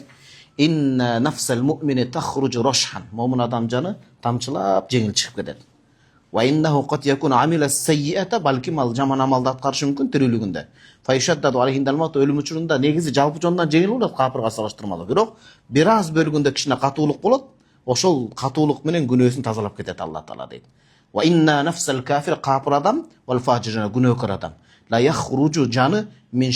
İnna nafsal mu'mini takhruju rashhan. Mu'min adam canı tamçılap jengil çıkıp ketedi. Ve innehu qad yakunu amila sayyi'ata balki mal jaman amalda atkarışı mümkün tirilігінде. Fayşaddadu aleyhindel mavt ölüm uçurunda negizi jalpı jondan jengil bolat kapırga salıştırmalı. Bирок biraz bölgünde kişine katуулuk bolat. Oşol katуулuk menen günөөsүн tazalap ketет Allah Taala deydi. Ve inna nafsal kafir kapır adam vel facirina günökör adam. La yakhruju canı min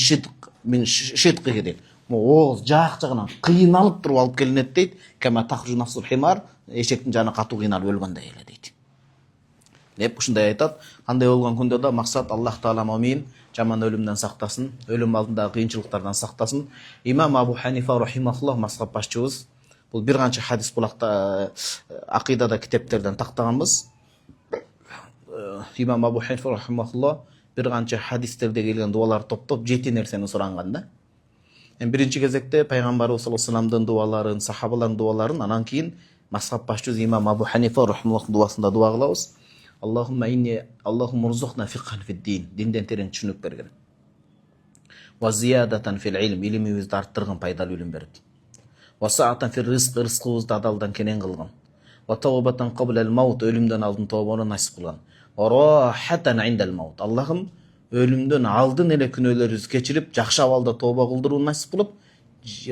şidqihi deydi. Oğuz jaq-jagынан kıyınalıp durup alıp kelinet deydi. Kema takhruju nafsul himar eşektin canı katуу kıyналып өлгөндөй эле deydi. Hep ушундай айтат. Кандай болгон күндө да максат Аллах Таала мумин жаман өлүмдөн сактасын, өлүм алдындагы кыйынчылыктардан сактасын. Имам Абу Ханифа рахимахуллах мазхаб башчыбыз. Бул бир канча хадис булакта акыйдада китептерден тактаганбыз. Имам Абу Ханифа рахимахуллах бир канча хадистерде келген дуаларды топтоп 7 нерсени суранган да. Биринчи кезекте Пайгамбарыбыз саллаллаху алейхи вассаламдын дуаларын, сахабалардын дуаларын, анан кийин мазхаб башчыбыз Имам Абу Ханифа рахимахуллах дуасында дуа кылабыз. Allahumma rzuqna fiqhan fid din. Dinden tereң түшүнүк берген. Wa ziyadatan fil ilm. Ilimibizди арттырган, пайдалуу илим берип. Wa sa'atan fil rizq. Rizqыбызды адалдан кенен кылган. Wa tawbatan qabla al maut. Ölümden алдын тобаны насип кылган. Wa rahatan indal maut. Allah'ım ölümden алдын эле күнөөлөрүбүздү кечирип, жакшы абалда тоба кылдырууну насип кылып,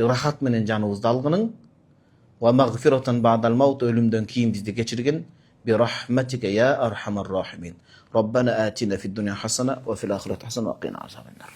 рахат менен жаныбызды алгының. Wa maghfiratan ba'dal maut. Ölümden кийин бизди кечирген. برحمتك يا أرحم الراحمين ربنا آتنا في الدنيا حسنة وفي الآخرة حسنة وقنا عذاب النار